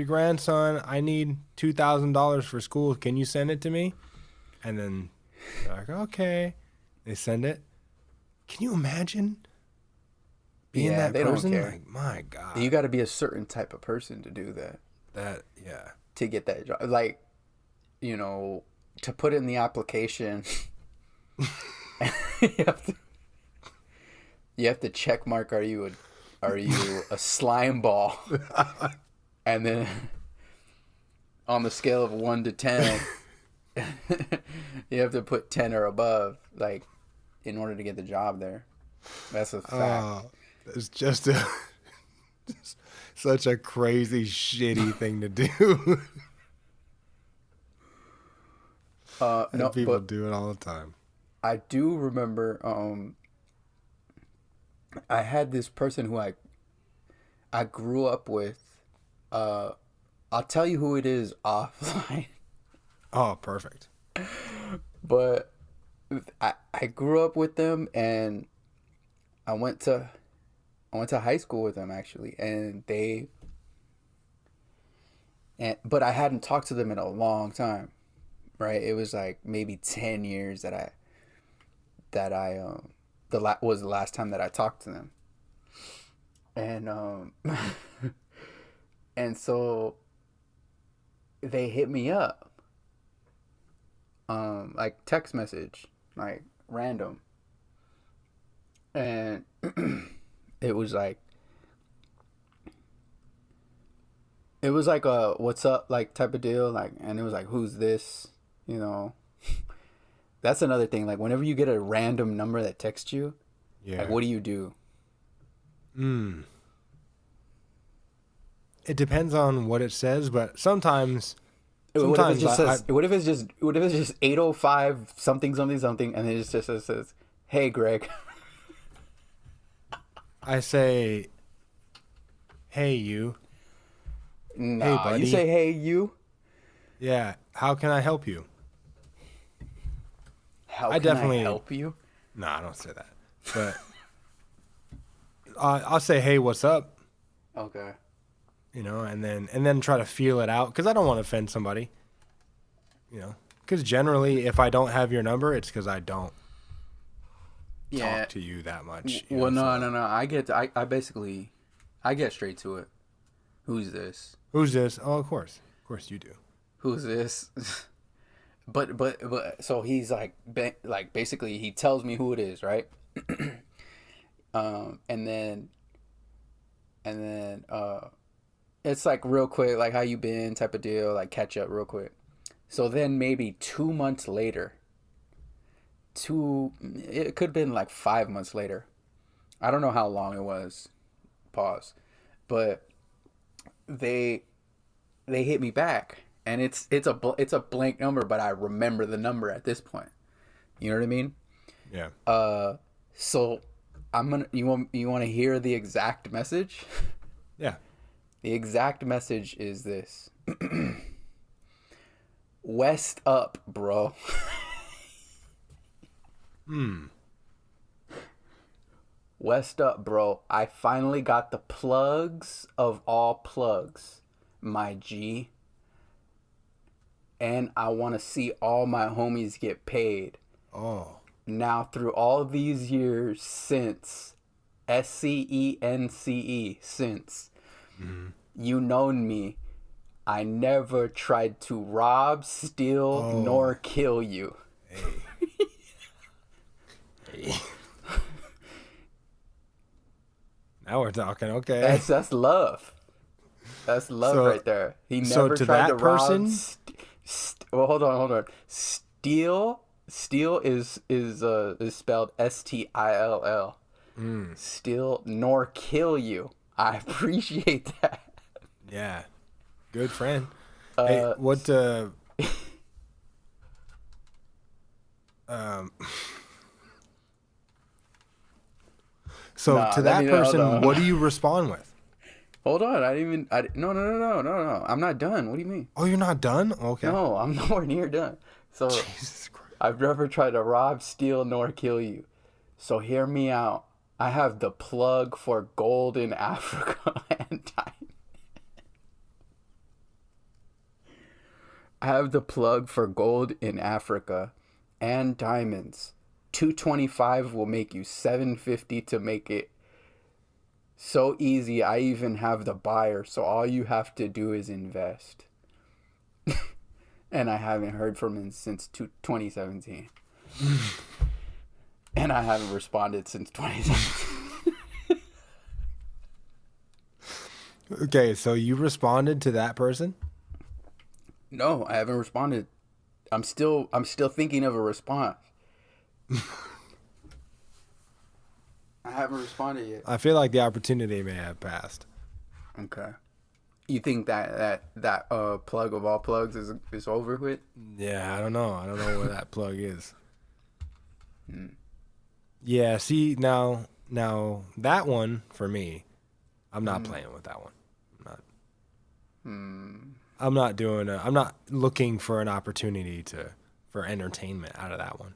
grandson. I need $2,000 for school. Can you send it to me? And then they're like, okay. They send it. Can you imagine being that they person? Don't care. Like, my God. You got to be a certain type of person to do that. Yeah. To get that job. Like, you know, to put in the application, you have to check mark, are you a slime ball? And then on the scale of 1 to 10, you have to put 10 or above, like, in order to get the job there. That's a fact. It's just such a crazy, shitty thing to do. No, people do it all the time. I do remember I had this person who I grew up with. I'll tell you who it is offline. Oh, perfect. But I grew up with them, and I went to high school with them actually, but I hadn't talked to them in a long time, right? It was like maybe 10 years that was the last time that I talked to them, and and so they hit me up, like text message, like random, and it was like a what's up like type of deal, like, and it was like, who's this, you know? That's another thing, like whenever you get a random number that texts you, like what do you do? It depends on what it says, but sometimes what if it's just 805 something, and then it just says, hey Greg. I say, hey you. Nah, hey buddy. You say hey you. Yeah, how can I help you? How can I help you? No, I don't say that. But I'll say, hey, what's up? Okay. You know, and then try to feel it out because I don't want to offend somebody. You know, because generally, if I don't have your number, it's because I don't Yeah. talk to you that much. You Well, know, no. I basically, I get straight to it. Who's this? Who's this? Oh, of course you do. Who's this? but so he's like basically he tells me who it is, right? And then it's like real quick, like how you been type of deal, like catch up real quick. So then maybe 2 months later, it could have been like 5 months later. I don't know how long it was. Pause. But they hit me back, and it's a blank number, but I remember the number at this point. You know what I mean? Yeah. So you want to hear the exact message? Yeah. The exact message is this. West up, bro. West up, bro. I finally got the plugs of all plugs, my G. And I want to see all my homies get paid. Oh. Now, through all these years since, SCENCE, since, you known me, I never tried to rob, steal, nor kill you. Hey. Now we're talking. Okay. That's love. That's love right there. He never to tried that to person? rob. Well, hold on. Steal is spelled STILL. Steal nor kill you. I appreciate that. Yeah. Good friend. Hey, what? So to that person, what do you respond with? Hold on, no. I'm not done. What do you mean? Oh, you're not done? Okay. No, I'm nowhere near done. So Jesus Christ. I've never tried to rob, steal, nor kill you. So hear me out. I have the plug for gold in Africa and diamond. I have the plug for gold in Africa and diamonds. 225 will make you 750 to make it so easy. I even have the buyer, so all you have to do is invest. And I haven't heard from him since 2017. And I haven't responded since 2017. Okay, so you responded to that person? No, I haven't responded. I'm still thinking of a response. I haven't responded yet. I feel like the opportunity may have passed. Okay. You think that plug of all plugs is over with? Yeah, I don't know. I don't know where that plug is. Yeah, see, now that one for me, I'm not playing with that one. I'm not looking for an opportunity for entertainment out of that one.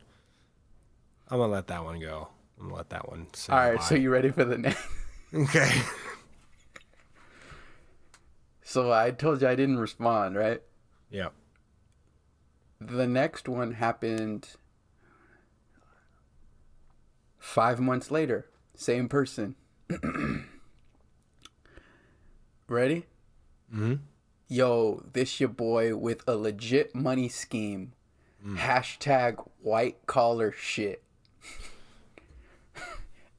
I'm gonna let that one go. I'm gonna let that one say All right, bye. so you ready for the next? Okay. So I told you I didn't respond, right? Yeah. The next one happened 5 months later. Same person. Ready? Mm-hmm. Yo, this your boy with a legit money scheme. Hashtag white collar shit.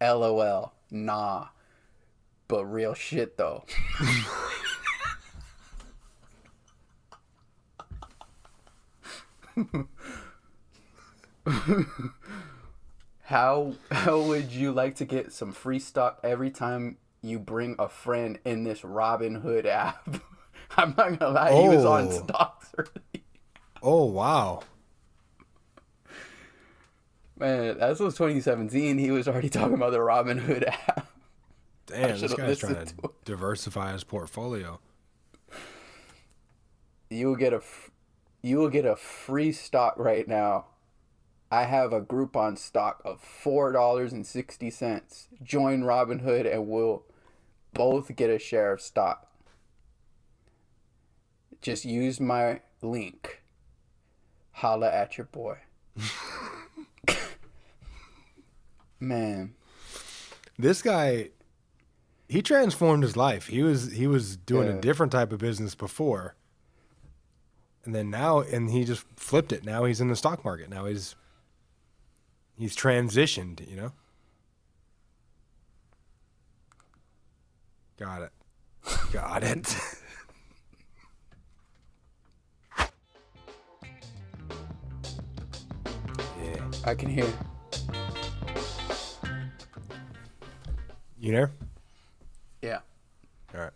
LOL. Nah. But real shit though. How would you like to get some free stock every time you bring a friend in this Robin Hood app? I'm not gonna lie, he was on stocks early. Oh wow. Man, that was 2017. He was already talking about the Robin Hood app. Damn, this guy's trying to diversify his portfolio. You will get a free stock right now I have a Groupon stock of $4.60. Join Robinhood and we'll both get a share of stock. Just use my link. Holla at your boy. Man. This guy, he transformed his life. He was doing a different type of business before. And then now, and he just flipped it. Now he's in the stock market. Now he's transitioned, you know? Got it. Got it. Yeah. I can hear. You there? Yeah. All right.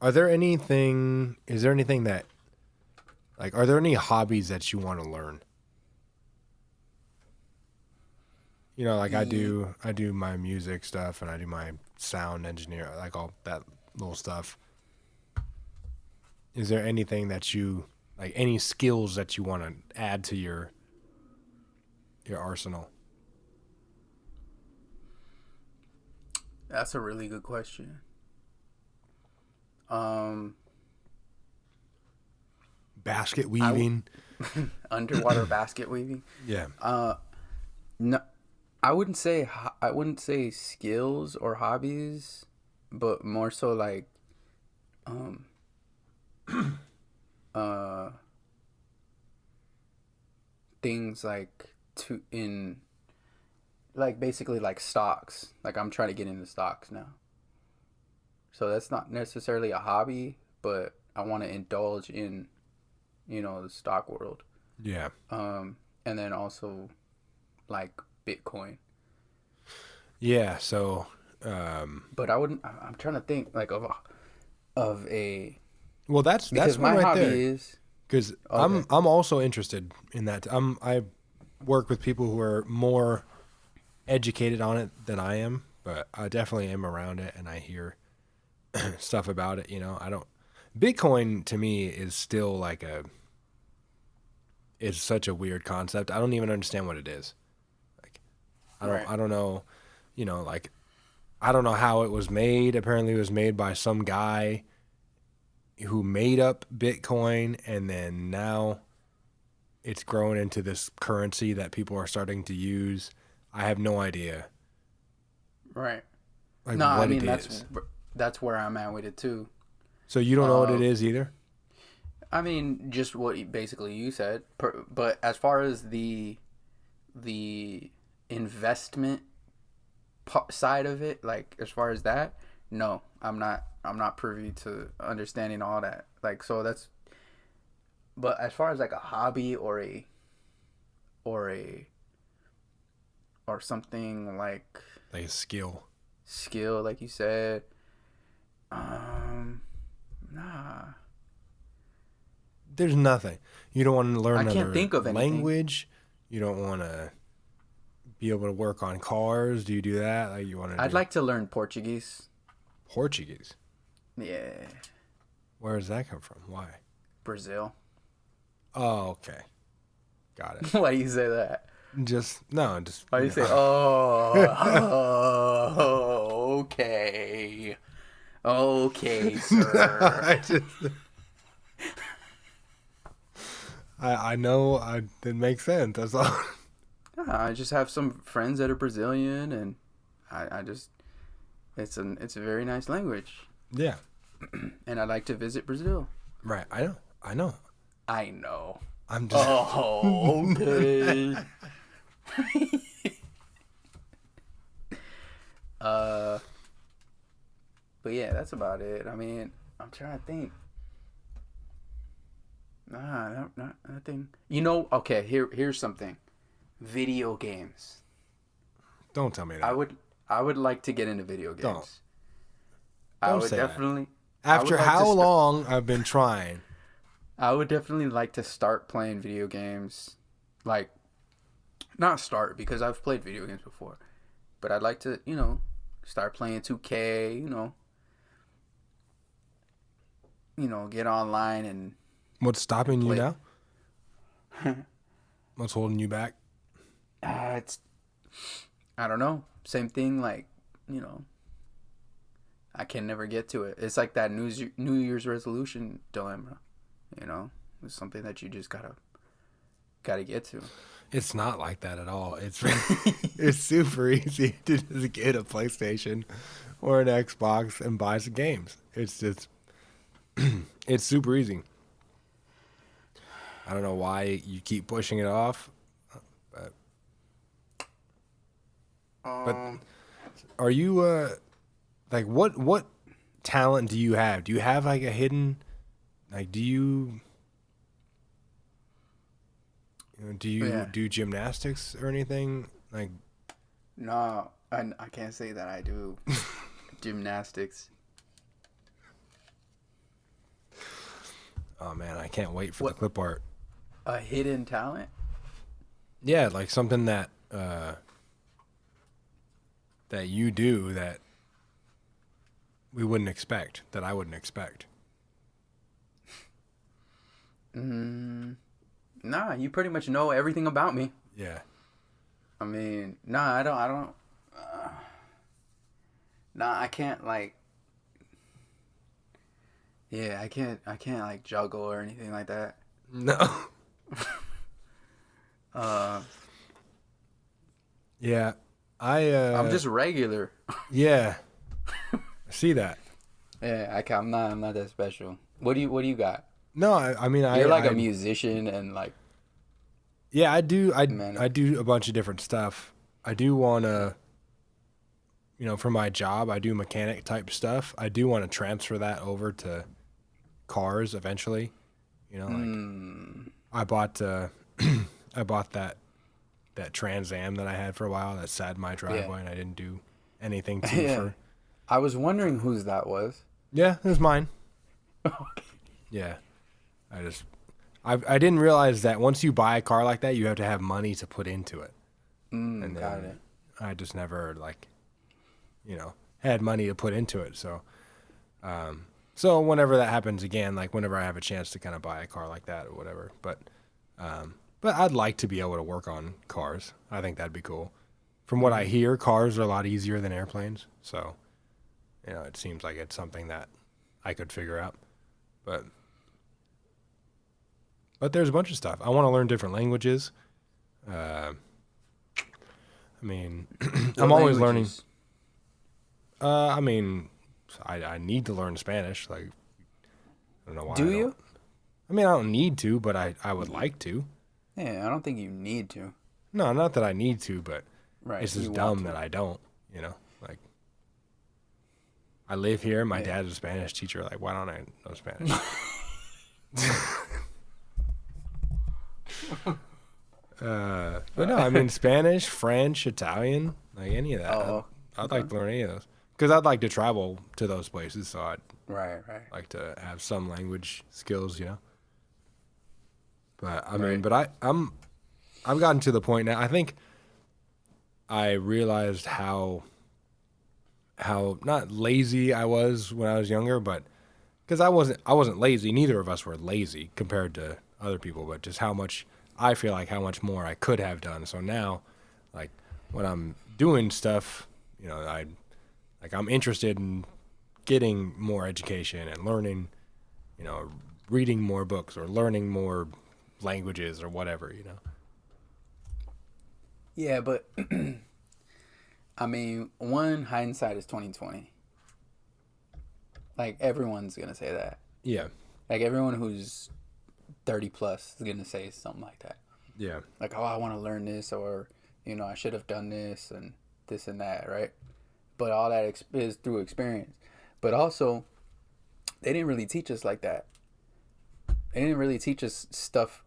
Is there anything that, like, are there any hobbies that you want to learn? You know, like I do my music stuff and I do my sound engineer, like all that little stuff. Is there anything that you, like any skills that you want to add to your arsenal? That's a really good question. Basket weaving. Underwater basket weaving. Yeah. No, I wouldn't say skills or hobbies, but more so like things like basically like stocks. Like I'm trying to get into stocks now. So that's not necessarily a hobby, but I want to indulge in, the stock world. Yeah. And then also like Bitcoin. Yeah. So, But I'm trying to think like of a. well, that's Because one my right hobby there. is. Because Okay. I'm also interested in that. I work with people who are more educated on it than I am, but I definitely am around it and I hear stuff about it. Bitcoin to me is still like it's such a weird concept. I don't even understand what it is. Like, I don't know, like, I don't know how it was made. Apparently it was made by some guy who made up Bitcoin, and then now it's grown into this currency that people are starting to use. I have no idea. Right. Like, No, what I mean it is. that's where I'm at with it too. So you don't know what it is either? I mean, just what basically you said. But as far as the investment side of it, like as far as that, no, I'm not privy to understanding all that. Like so that's. But as far as like a hobby or something like Like a skill. like you said, nah. There's nothing. You don't want to learn I can't another think of anything. language. You don't want to be able to work on cars. Do you do that? Like you want to I'd do like to learn Portuguese. Portuguese. Yeah. Where does that come from? Why? Brazil. Oh, okay. Got it. Why do you say that? Just Why do you say, oh, okay. Okay, sir. I know it makes sense. That's all. I just have some friends that are Brazilian, and I just, it's a very nice language. Yeah. And I like to visit Brazil. Right. I know. I know. I'm just. Oh, okay. But yeah, that's about it. I mean, I'm trying to think. Nah, not nothing. Okay, here's something. Video games. Don't tell me that. I would like to get into video games. Don't I would say definitely. that. After how long I've been trying. I would definitely like to start playing video games. Like, not start because I've played video games before, but I'd like to, start playing 2K. Get online and What's stopping you Play. now? What's holding you back? It's I don't know. Same thing. Like, you know, I can never get to it. It's like that New Year's resolution dilemma. You know, it's something that you just gotta get to. It's not like that at all. It's super easy to just get a PlayStation or an Xbox and buy some games. It's just it's super easy. I don't know why you keep pushing it off, but but Um, are you like what talent do you have? Do you have like a hidden like do you yeah. do gymnastics or anything? Like No, I can't say that I do gymnastics. oh man, I can't wait for the What, clip art. a hidden talent? Yeah, like something that you do that we wouldn't expect, that I wouldn't expect. Mm, nah, you pretty much know everything about me. Yeah. I mean, nah, I don't. Nah, I can't like. Yeah, I can't. I can't like juggle or anything like that. No. Uh, Yeah. I'm just regular. Yeah. I see that. Yeah, I'm not. I'm not that special. What do you got? No, I mean You're like a musician and like yeah, I do man. I do a bunch of different stuff. I do want to for my job, I do mechanic type stuff. I do want to transfer that over to cars eventually. Like Mm, I bought I bought that Trans Am that I had for a while that sat in my yeah, driveway and I didn't do anything to yeah. for. I was wondering whose that was. Yeah, it was mine. Okay. Yeah. I didn't realize that once you buy a car like that, you have to have money to put into it. And Got then it. I just never had money to put into it. So whenever that happens again, like whenever I have a chance to kind of buy a car like that or whatever, but I'd like to be able to work on cars. I think that'd be cool. From what I Mm, hear, cars are a lot easier than airplanes. So, it seems like it's something that I could figure out. But there's a bunch of stuff. I want to learn different languages. Uh, I mean, what I'm always learning. languages? I mean, I need to learn Spanish. Like, I don't know why Do I don't. you? I mean, I don't need to, but I would like to. Yeah, I don't think you need to. No, not that I need to, but Right, it's you just want dumb to. that I don't. Like I live here. My Yeah. dad's a Spanish teacher. Like, why don't I know Spanish? But no, I mean Spanish, French, Italian, like any of that. Oh, I'd okay. like to learn any of those because I'd like to travel to those places. So I'd Right, right, like to have some language skills. But I mean, right. but I've gotten to the point now. I think I realized how not lazy I was when I was younger, but because I wasn't lazy. Neither of us were lazy compared to other people, but just how much I feel like how much more I could have done. So now, like when I'm doing stuff, I'm interested in getting more education and learning, reading more books or learning more languages or whatever. Yeah, but I mean, one hindsight is 2020. Like everyone's gonna say that. Yeah, Like everyone who's 30 plus is gonna say something like that. yeah, Like, oh, I want to learn this, or I should have done this and that, right? But all that is through experience. But also, they didn't really teach us like that. They didn't really teach us stuff.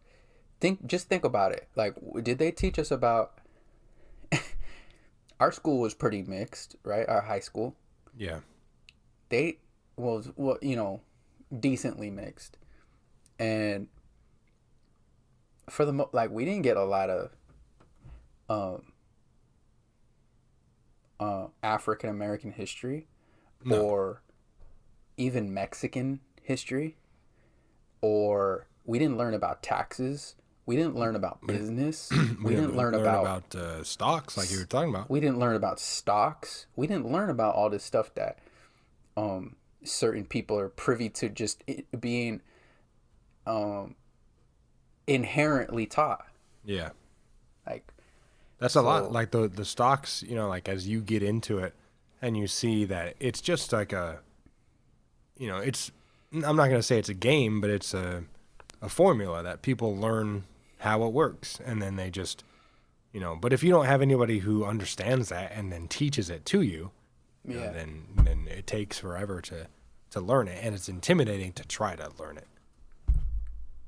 Just think about it. Like, did they teach us about? Our school was pretty mixed, right? Our high school. yeah. They was decently mixed, and for like we didn't get a lot of um African American history No, or even Mexican history or We didn't learn about taxes. We didn't learn about business. We We didn't didn't learn learn about about stocks like you were talking about. we didn't learn about stocks. We didn't learn about all this stuff that certain people are privy to just being um inherently taught. Yeah. Like That's a lot. so Like the stocks, like as you get into it and you see that it's just like it's I'm not going to say it's a game, but it's a formula that people learn how it works and then they just, but if you don't have anybody who understands that and then teaches it to you, yeah. then it takes forever to learn it and it's intimidating to try to learn it.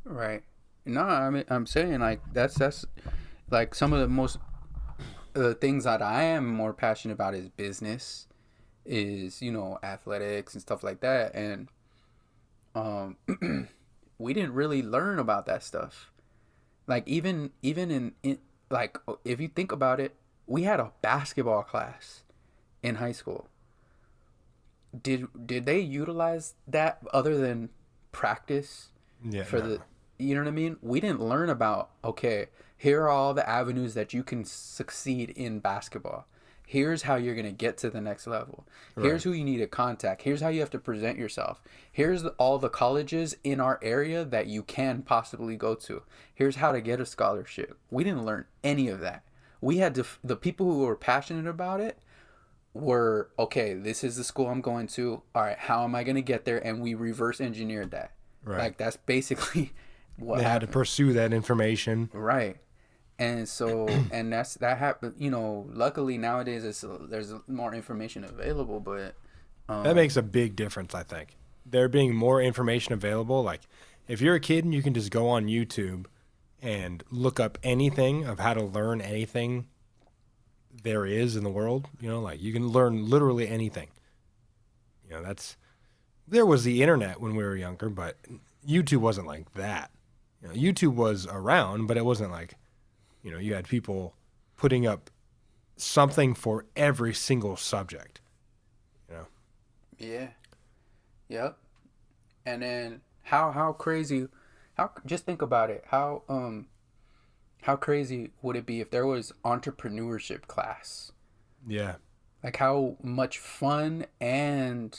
Right. No, I mean I'm saying like that's like some of the most things that I am more passionate about is business, is athletics and stuff like that, and um we didn't really learn about that stuff. Like even in like if you think about it, we had a basketball class in high school. Did they utilize that other than practice Yeah, for no. the you know what I mean? We didn't learn about, okay, here are all the avenues that you can succeed in basketball. Here's how you're going to get to the next level. Right. Here's who you need to contact. Here's how you have to present yourself. Here's all the colleges in our area that you can possibly go to. Here's how to get a scholarship. We didn't learn any of that. We had to, the people who were passionate about it were, okay, this is the school I'm going to. All right, how am I going to get there? And we reverse engineered that. Right. Like, that's basically what They had to happened. pursue that information. Right. And so, and that happened, luckily nowadays there's more information available, but That makes a big difference, I think. There being more information available, like if you're a kid and you can just go on YouTube and look up anything of how to learn anything there is in the world, like you can learn literally anything. There was the internet when we were younger, but YouTube wasn't like that. YouTube was around, but it wasn't like, you had people putting up something for every single subject, you know. yeah, yep. And then how crazy, how just think about it. How crazy would it be if there was entrepreneurship class? Yeah. Like how much fun and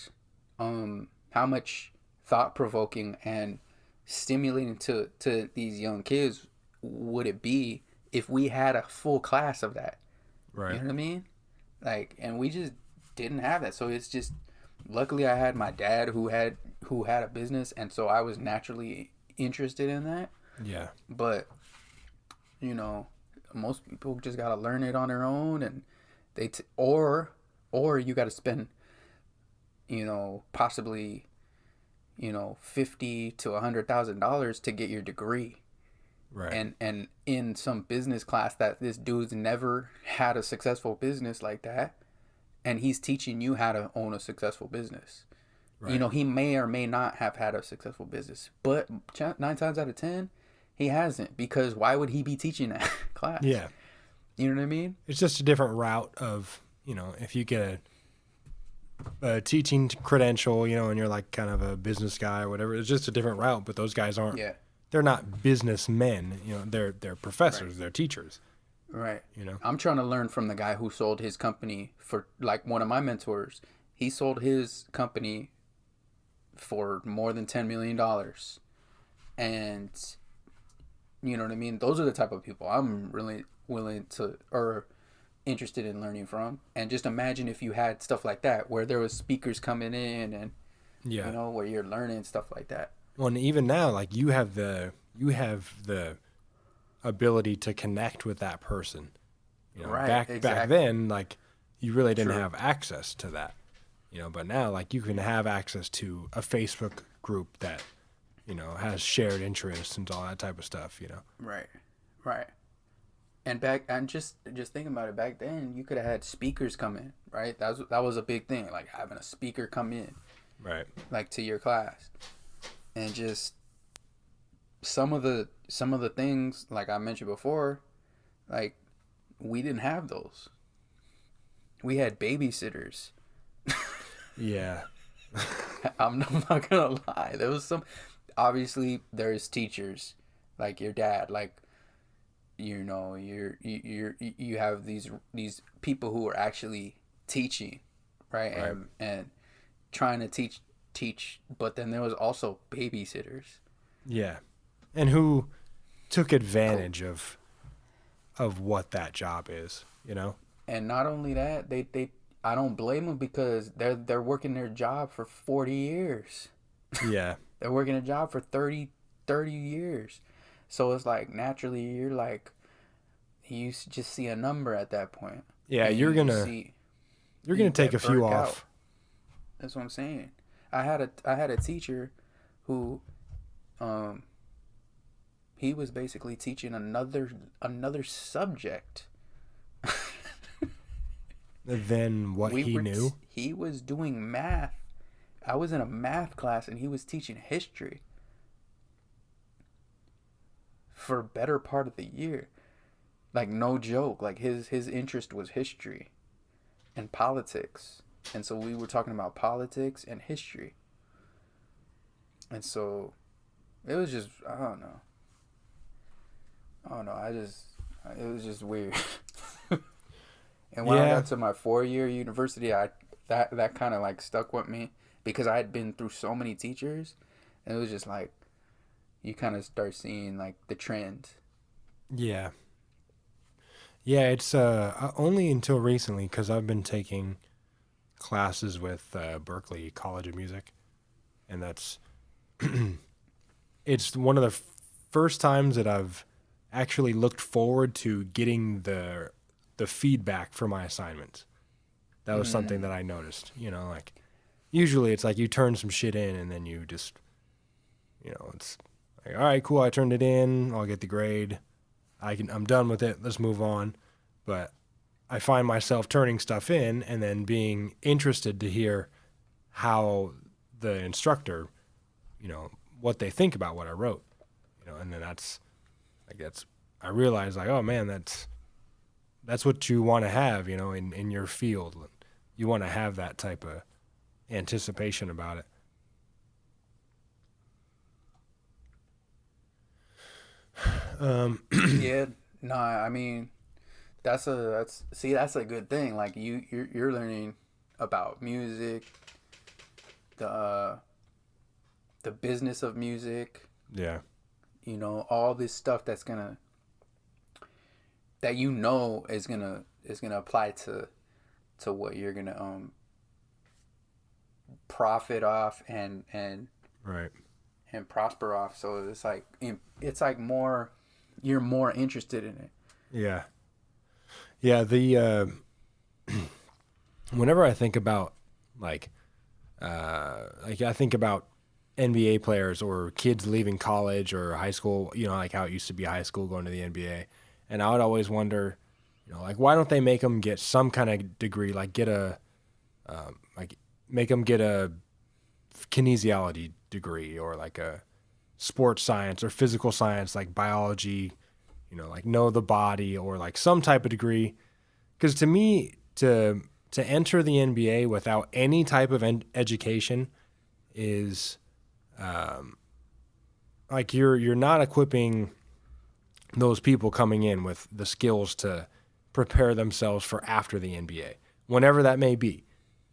how much thought provoking and stimulating to these young kids would it be if we had a full class of that? Right. You know what I mean? Like, and we just didn't have that. So it's just, luckily I had my dad who had a business, and so I was naturally interested in that. Yeah. But most people just gotta learn it on their own, and or you gotta spend possibly $50 to $100,000 to get your degree. Right. And in some business class that this dude's never had a successful business like that, and he's teaching you how to own a successful business. Right. He may or may not have had a successful business, but 9 times out of 10 he hasn't, because why would he be teaching that class? Yeah. You know what I mean? It's just a different route of, if you get a teaching credential, and you're like kind of a business guy or whatever, it's just a different route, but those guys aren't. Yeah. They're not businessmen, they're professors, Right. they're teachers. Right. I'm trying to learn from the guy who sold his company for, like, one of my mentors. He sold his company for more than $10 million. And you know what I mean? Those are the type of people I'm really willing to, or interested in learning from. And just imagine if you had stuff like that where there was speakers coming in and Yeah. where you're learning stuff like that. Well, and even now, like you have the ability to connect with that person. Right, Back exactly. then, like you really didn't True. have access to that. But now, like you can have access to a Facebook group that, has shared interests and all that type of stuff. Right. Right. And just thinking about it, back then you could have had speakers come in, right? That was a big thing, like having a speaker come in, Right. like to your class. And just some of the things, like I mentioned before, like we didn't have those. We had babysitters. Yeah. I'm not gonna lie. There was some. obviously there's teachers like your dad, like you have these people who are actually teaching, right? Right. And trying to teach, but then there was also babysitters. Yeah. And who took Cool. advantage of what that job is, you know? And not only that, they I don't blame them because they're working their job for 40 years. Yeah. They're working a job for 30 years. So it's like naturally you're like just see a number at that point. Yeah, And you're you gonna take a get few burnt out. off. That's what I'm saying. I had a teacher who um he was basically teaching another subject. Than what he knew. He was doing math. I was in a math class and he was teaching history for a better part of the year. Like no joke. Like his interest was history and politics. And so we were talking about politics and history. And so it was just I don't know. I don't know. It was just weird. And when I Yeah. got to my 4 year university, I that kind of like stuck with me because I had been through so many teachers, and it was just like you kind of start seeing like the trend. Yeah. Yeah, it's only until recently cuz I've been taking classes with Berkeley College of Music, and that's it's one of the first times that I've actually looked forward to getting the feedback for my assignments. That was something Mm, that I noticed, like usually it's like you turn some shit in and then you just, it's like, all right, cool, I turned it in, I'll get the grade. I'm done with it. Let's move on. But I find myself turning stuff in and then being interested to hear how the instructor, what they think about what I wrote, and then that's I realize like, oh man, that's what you want to have, in your field. You want to have that type of anticipation about it. Um, yeah, no, I mean that's a good thing. Like you're learning about music, the uh, the business of music. yeah, All this stuff that is gonna apply to what you're gonna profit off right. and prosper off. So it's like more you're more interested in it. Yeah, yeah. The whenever I think about like I think about NBA players or kids leaving college or high school, like how it used to be high school going to the NBA, and I would always wonder, like why don't they make them get some kind of degree, like get a like make them get a kinesiology degree or like a sports science or physical science, like biology, like know the body or like some type of degree. Because to me, to enter the NBA without any type of education is like you're not equipping those people coming in with the skills to prepare themselves for after the NBA, whenever that may be.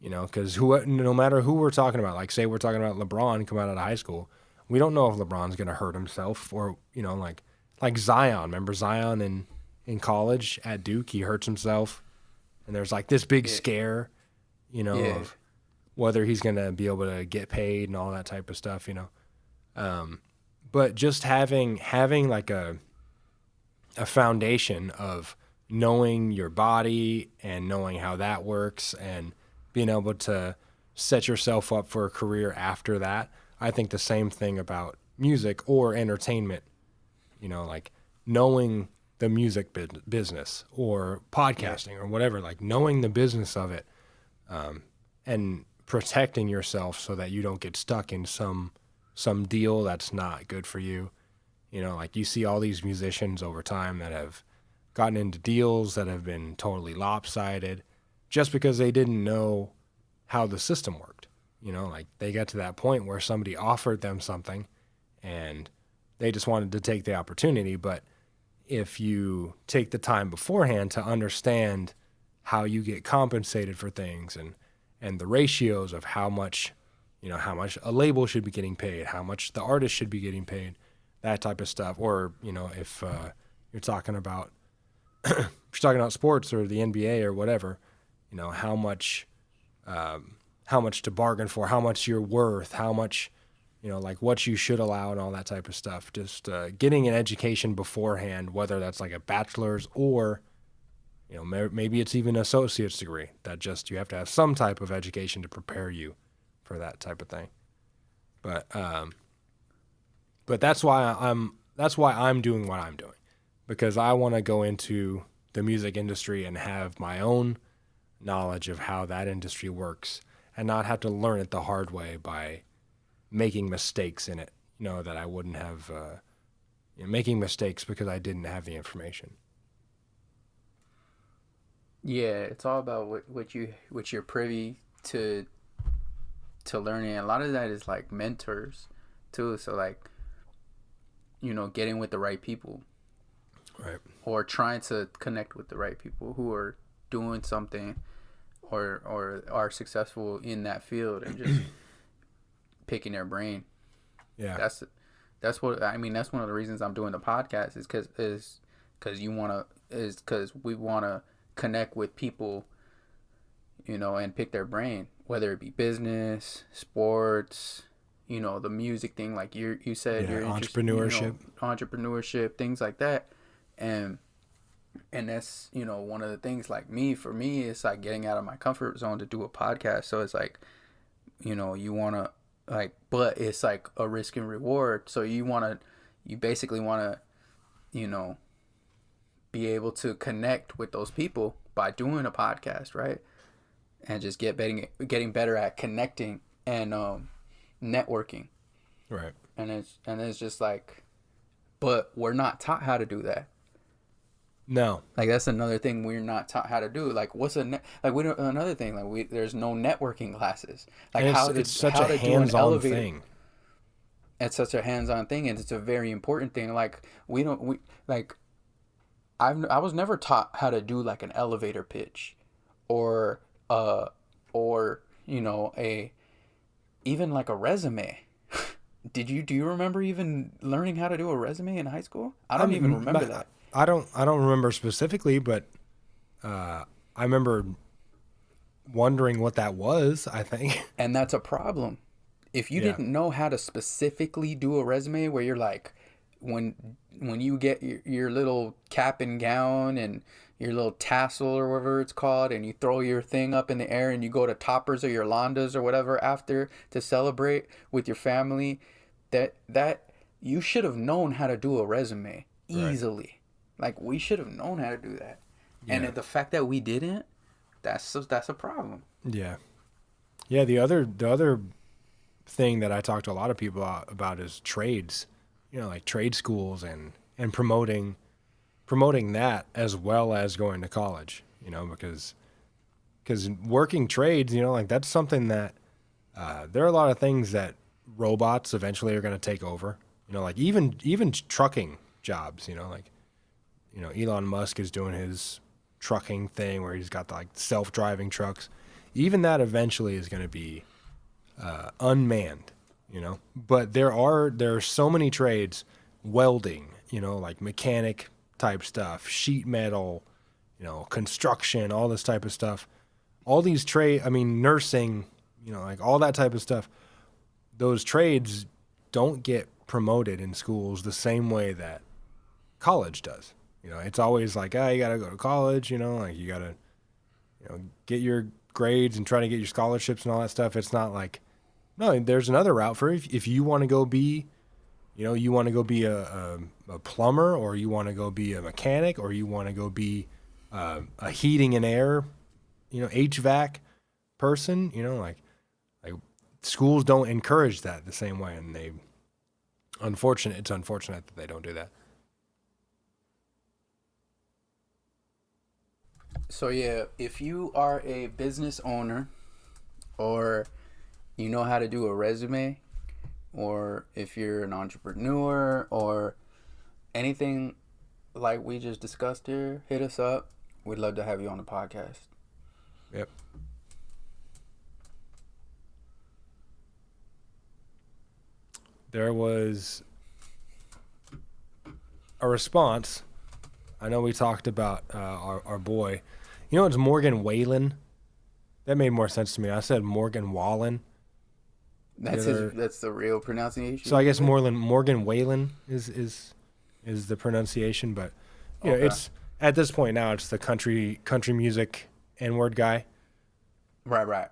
Because no matter who we're talking about, like say we're talking about LeBron coming out of high school, we don't know if LeBron's gonna hurt himself or like Zion. Remember Zion in college at Duke, he hurts himself, and there's like this big Yeah, scare, yeah, of whether he's gonna be able to get paid and all that type of stuff. But just having like a foundation of knowing your body and knowing how that works and being able to set yourself up for a career after that. I think the same thing about music or entertainment, like knowing the music business or yeah, podcasting or whatever, like knowing the business of it, and protecting yourself so that you don't get stuck in some deal that's not good for you. Like you see all these musicians over time that have gotten into deals that have been totally lopsided just because they didn't know how the system worked. Like they got to that point where somebody offered them something and they just wanted to take the opportunity. But if you take the time beforehand to understand how you get compensated for things, and the ratios of how much, how much a label should be getting paid, how much the artist should be getting paid, that type of stuff. Or, if you're talking about sports or the NBA or whatever, how much to bargain for, how much you're worth, how much, like what you should allow and all that type of stuff. Just getting an education beforehand, whether that's like a bachelor's or, maybe it's even an associate's degree, that just you have to have some type of education to prepare you for that type of thing. But that's why I'm doing what I'm doing, because I want to go into the music industry and have my own knowledge of how that industry works and not have to learn it the hard way by making mistakes in it, that I wouldn't have, making mistakes because I didn't have the information. Yeah, it's all about what you're privy to learning. A lot of that is like mentors too. So like, getting with the right people, Right. or trying to connect with the right people who are doing something or are successful in that field, and just picking their brain. Yeah. That's what I mean. That's one of the reasons I'm doing the podcast, is because we want to connect with people, and pick their brain, whether it be business, sports, the music thing, like you said, you're interested, entrepreneurship, things like that. And that's, one of the things, like for me, it's like getting out of my comfort zone to do a podcast. So it's like, you want to, like, but it's like a risk and reward. So you basically want to, be able to connect with those people by doing a podcast, right? And just getting better at connecting and networking. Right. And it's just like, but we're not taught how to do that. No. Like, that's another thing we're not taught how to do. Like, another thing, like, there's no networking classes. Like, it's such a hands-on thing. It's such a hands-on thing, and it's a very important thing. Like, I was never taught how to do like an elevator pitch, or even like a resume. Do you remember even learning how to do a resume in high school? I don't even remember that. I don't remember specifically, but I remember wondering what that was, I think. And that's a problem. If you didn't know how to specifically do a resume, where you're like, when you get your little cap and gown and your little tassel or whatever it's called, and you throw your thing up in the air and you go to Toppers or your Londas or whatever after to celebrate with your family, that you should have known how to do a resume easily. Right. Like, we should have known how to do that. Yeah. And the fact that we didn't, that's a problem. Yeah. Yeah, the other thing that I talk to a lot of people about is trades. Like trade schools and promoting that as well as going to college, because working trades, like that's something that there are a lot of things that robots eventually are going to take over, like even trucking jobs, like, Elon Musk is doing his trucking thing where he's got like self-driving trucks. Even that eventually is going to be unmanned. But there are so many trades, welding, like mechanic type stuff, sheet metal, construction, all this type of stuff. All these nursing, like all that type of stuff. Those trades don't get promoted in schools the same way that college does. It's always like, you got to go to college, like you got to, get your grades and try to get your scholarships and all that stuff. It's not like, no, there's another route for if you want to go be, you want to go be a plumber, or you want to go be a mechanic, or you want to go be a heating and air, HVAC person, like schools don't encourage that the same way, and it's unfortunate that they don't do that. So yeah, if you are a business owner, or you know how to do a resume, or if you're an entrepreneur or anything like we just discussed here, hit us up. We'd love to have you on the podcast. Yep. There was a response. I know we talked about our boy. You know, it's Morgan Wallen. That made more sense to me. I said Morgan Wallen. That's that's the real pronunciation. So I guess Morgan Wallen is the pronunciation, but you know, it's at this point now it's the country music N-word guy. Right.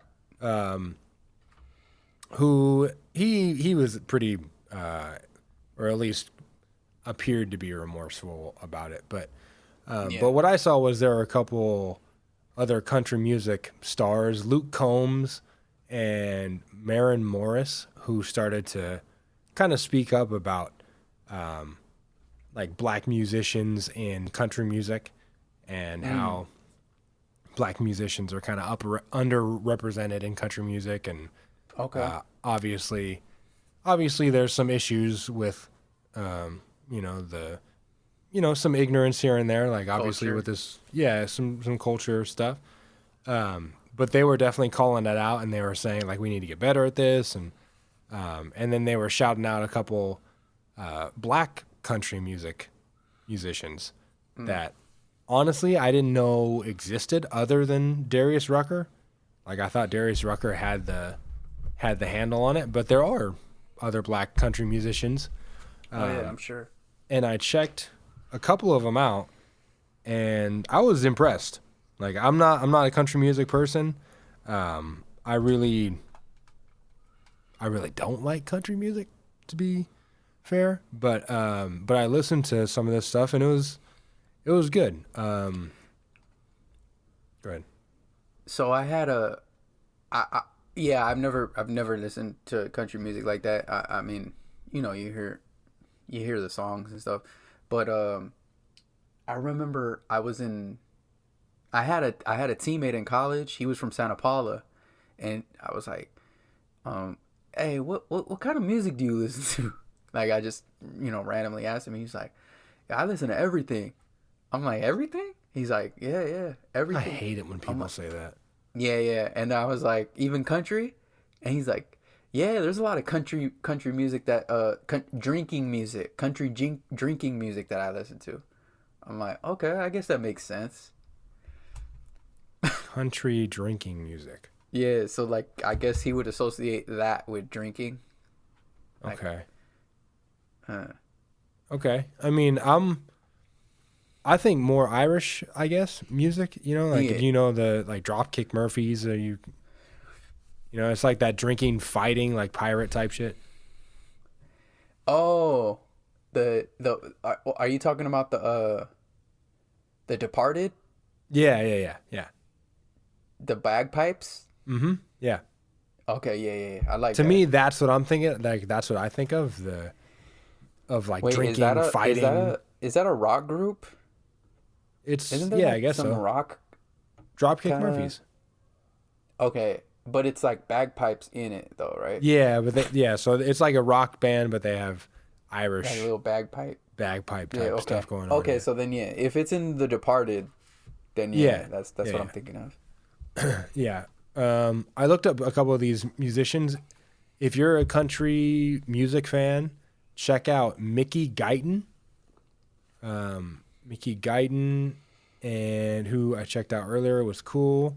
Who he was pretty or at least appeared to be remorseful about it, but what I saw was there were a couple other country music stars, Luke Combs and Maren Morris, who started to kind of speak up about like black musicians in country music and how black musicians are kind of underrepresented in country music, and obviously there's some issues with some ignorance here and there, like obviously culture. With this some culture stuff, but they were definitely calling that out, and they were saying like we need to get better at this, and then they were shouting out a couple black country musicians that honestly I didn't know existed other than Darius Rucker. Like I thought Darius Rucker had the handle on it, but there are other black country musicians. I'm sure. And I checked a couple of them out, and I was impressed. Like I'm not a country music person. I really don't like country music, to be fair. But I listened to some of this stuff, and it was good. Go ahead. So I had I've never listened to country music like that. I mean, you know, you hear the songs and stuff, but I remember I had a teammate in college. He was from Santa Paula, and I was like, hey, what kind of music do you listen to? Like I just randomly asked him. He's like, yeah, I listen to everything. I'm like, everything? He's like, yeah, everything. I hate it when people say that. Yeah. And I was like, even country? And he's like, yeah, there's a lot of country music that drinking music that I listen to. I'm like, okay, I guess that makes sense. Country drinking music. Yeah, so like I guess he would associate that with drinking. Like, okay. Okay. I mean, I think more Irish, I guess, music, if you know the like Dropkick Murphys, it's like that drinking, fighting, like pirate type shit. Oh, are you talking about the Departed? Yeah. The bagpipes? Mm-hmm. Yeah. Okay, yeah. I like to that. me, that's what I'm thinking. Like that's what I think of drinking, fighting. Is that a rock group? Isn't there I guess some so. Rock Dropkick Murphys. Okay, but it's like bagpipes in it though, right? Yeah, but so it's like a rock band, but they have Irish like a little bagpipe type stuff going on. Okay, so then if it's in The Departed, then that's what I'm thinking of. Yeah. I looked up a couple of these musicians. If you're a country music fan, check out Mickey Guyton. Mickey Guyton, and who I checked out earlier was cool.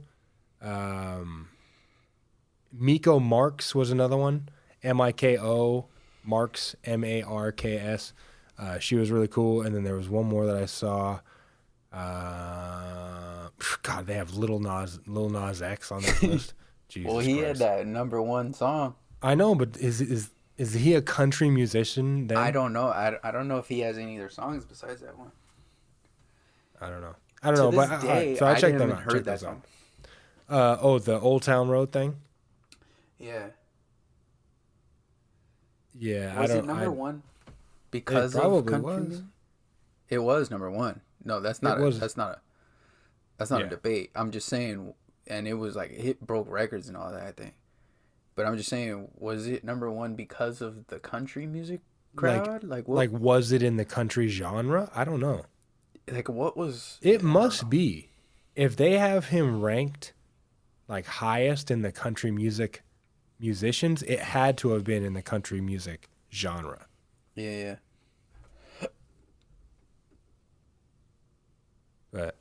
Miko Marks was another one. Miko Marks, Marks. She was really cool. And then there was one more that I saw. God, they have Lil Nas X on this list. Jesus well, he Christ. had that #1 song. I know, but is he a country musician then? I don't know. I don't know if he has any other songs besides that one. I don't know. But so I checked them out. Heard that song. The Old Town Road thing. Yeah. Yeah. Was it #1? Because of country music? It was #1. No, that's not a debate. I'm just saying, and it was like broke records and all that. I think. But I'm just saying, was it number one because of the country music Like, crowd? Like what? like was it in the country genre? I don't know. Like what was? It I don't must know. be. If they have him ranked like highest in the country music musicians, it had to have been in the country music genre. Yeah, yeah. But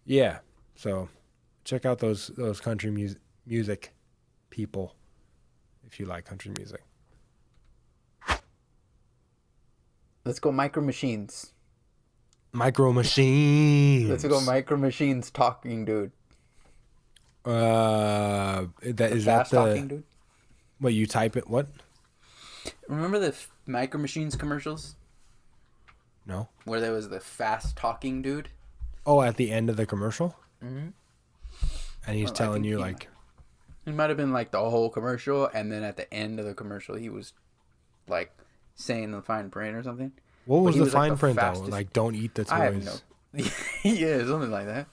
yeah. So check out those country music people if you like country music. Let's go Micro Machines. Micro Let's go Machines. Micro Machines talking dude. That The is that fast the talking dude. what you type it? What? Remember the Micro Machines commercials No. where there was the fast talking dude? Oh, at the end of the commercial, Mm-hmm. and he's Well, I telling think you he like, It might have been like the whole commercial, and then at the end of the commercial, he was like saying the fine print or something. what But was he the was like fine the print though? fastest. Like, don't eat the I have no. toys. Yeah, something like that.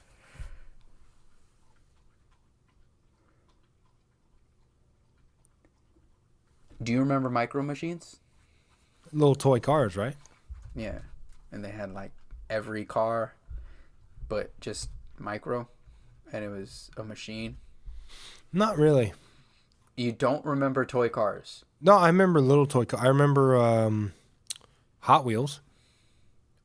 Do you remember Micro Machines? Little toy cars, right? Yeah, and they had like every car, but just micro, and it was a machine. Not really. You don't remember toy cars? No, I remember little toy. I remember Hot Wheels,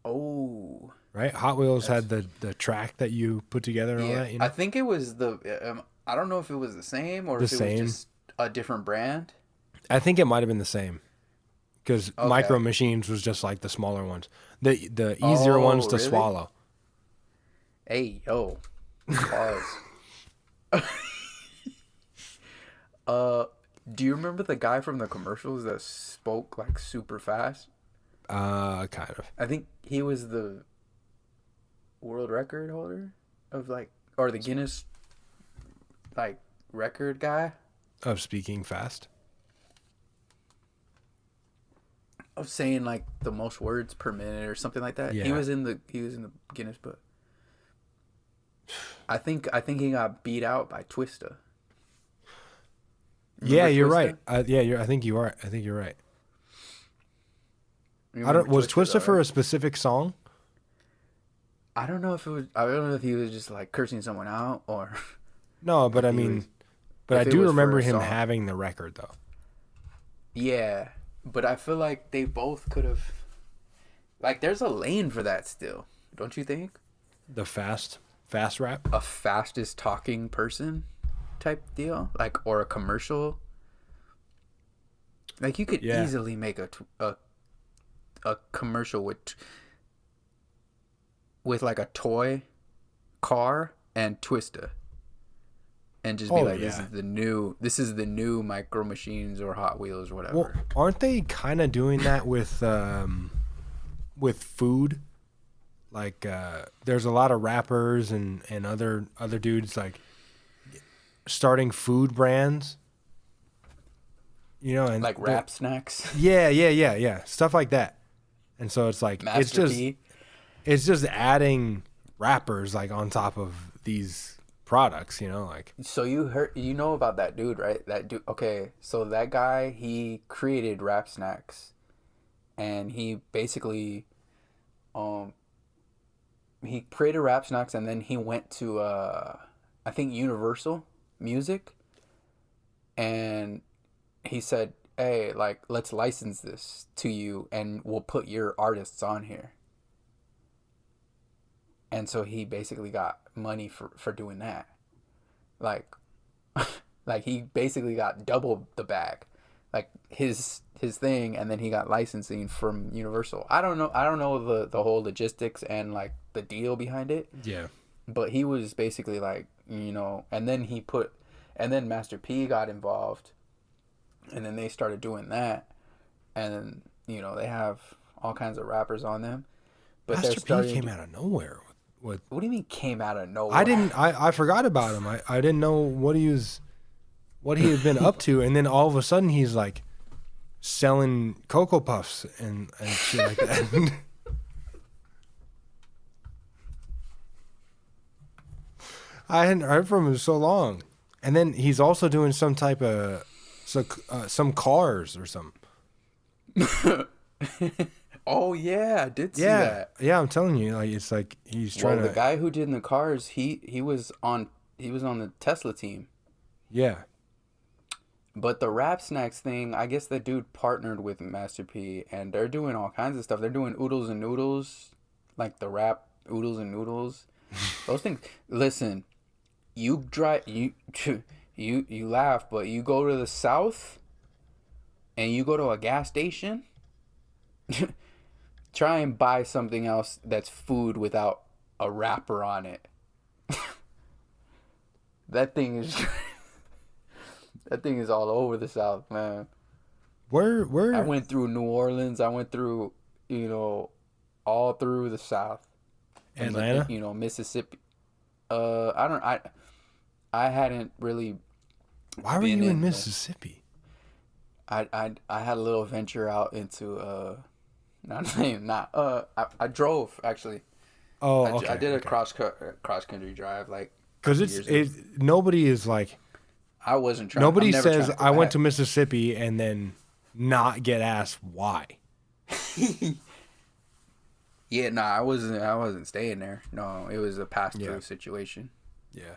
Oh, right? Hot Wheels that's had the track that you put together and all yeah. that. You I know, think it was the. I don't know if it was the same or the if it was same. just a different brand. I think it might have been the same because Micro Okay. Machines was just like the smaller ones, the easier ones Oh, to really? swallow. Hey, yo, pause. uh, do you remember the guy from the commercials that spoke like super fast? Kind of I think he was the world record holder of like, or the Guinness like record guy of speaking fast. of saying like the most words per minute or something like that. Yeah. He was in the Guinness book. I think he got beat out by Twista. Yeah, Remember you're Twista? right. I think you are. I think you're right. You I don't. remember Was Twista though, Twister for right? a specific song? I don't know if it was. I don't know if he was just like cursing someone out or No, but if I he was. mean, but I If it do was for remember a him song. having the record though. Yeah, but I feel like they both could have. Like, there's a lane for that still, don't you think? The fast rap. A fastest talking person type deal, like, or a commercial. Like, you could Yeah. easily make a commercial with like a toy car and Twista, and just be Oh like, yeah. this is the new Micro Machines or Hot Wheels or Well, whatever. aren't they kind of doing that with food? Like there's a lot of rappers and other dudes like starting food brands. You know, and Like rap snacks. yeah, stuff like that. And so it's like Master P. it's just adding rappers like on top of these products, you know, like So you know about that dude, right? That dude. Okay, so that guy, he created Rap Snacks, and he basically, um, he created Rap Snacks, and then he went to I think Universal Music, and he said, "Hey, like, let's license this to you, and we'll put your artists on here." And so he basically got money for doing that, like. Like he basically got double the bag, like his thing, and then he got licensing from Universal. I don't know the whole logistics and like the deal behind it, yeah. but he was basically like, and then and then Master P got involved, and then they started doing that, and then they have all kinds of rappers on them, but they're Master P starting came to. out of nowhere with What do you mean came out of I nowhere? didn't I forgot about him. I didn't know what he had been up to, and then all of a sudden he's like selling Cocoa Puffs and shit like that. I hadn't heard from him in so long. And then he's also doing some type of some cars or something. Oh yeah, I did see Yeah, that. yeah. I'm telling you, like it's like he's Well, trying the to. guy who did in the cars, he was on the Tesla team. Yeah, But the Rap Snacks thing, I guess the dude partnered with Master P, and they're doing all kinds of stuff. They're doing oodles and noodles, like the rap oodles and noodles. Those things. Listen, you drive you laugh, but you go to the south and you go to a gas station. Try and buy something else that's food without a wrapper on it. That thing is that thing is all over the South, man. I where went through New Orleans. I went through, all through the South, and Atlanta? Mississippi. I don't. I hadn't really Why were been you in in. Mississippi? I had a little venture out into. I drove actually. Oh, I okay. did a Okay. cross country drive like a Because couple years ago. nobody is like I wasn't trying. nobody I'm never says trying to go I went back. to Mississippi and then not get asked why. Yeah, nah, I wasn't staying there. No, it was a pass through Yeah. situation. Yeah.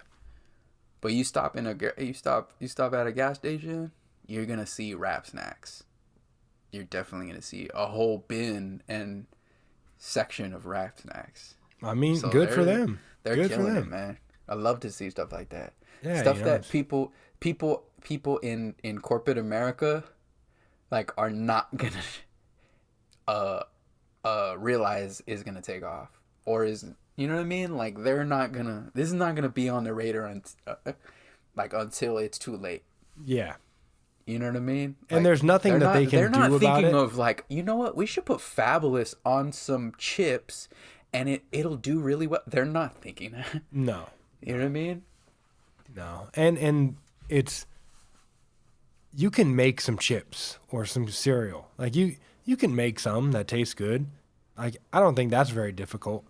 But you stop at a gas station, you're gonna see Rap Snacks. You're definitely gonna see a whole bin and section of Rap Snacks. I mean, So good for them. They're Good for killing it, them. man. I love to see stuff like that. Yeah, Stuff you know, that people in corporate America like are not gonna uh realize is gonna take off, or is, you know what I mean? Like this is not gonna be on the radar until it's too late. yeah. You know what I mean? And Like, there's nothing that they they're can not do about thinking it. of like, you know what, we should put Fabulous on some chips and it'll do really well. They're not thinking that. No. You know what I mean? No. And it's you can make some chips or some cereal. Like you can make some that taste good. Like I don't think that's very difficult.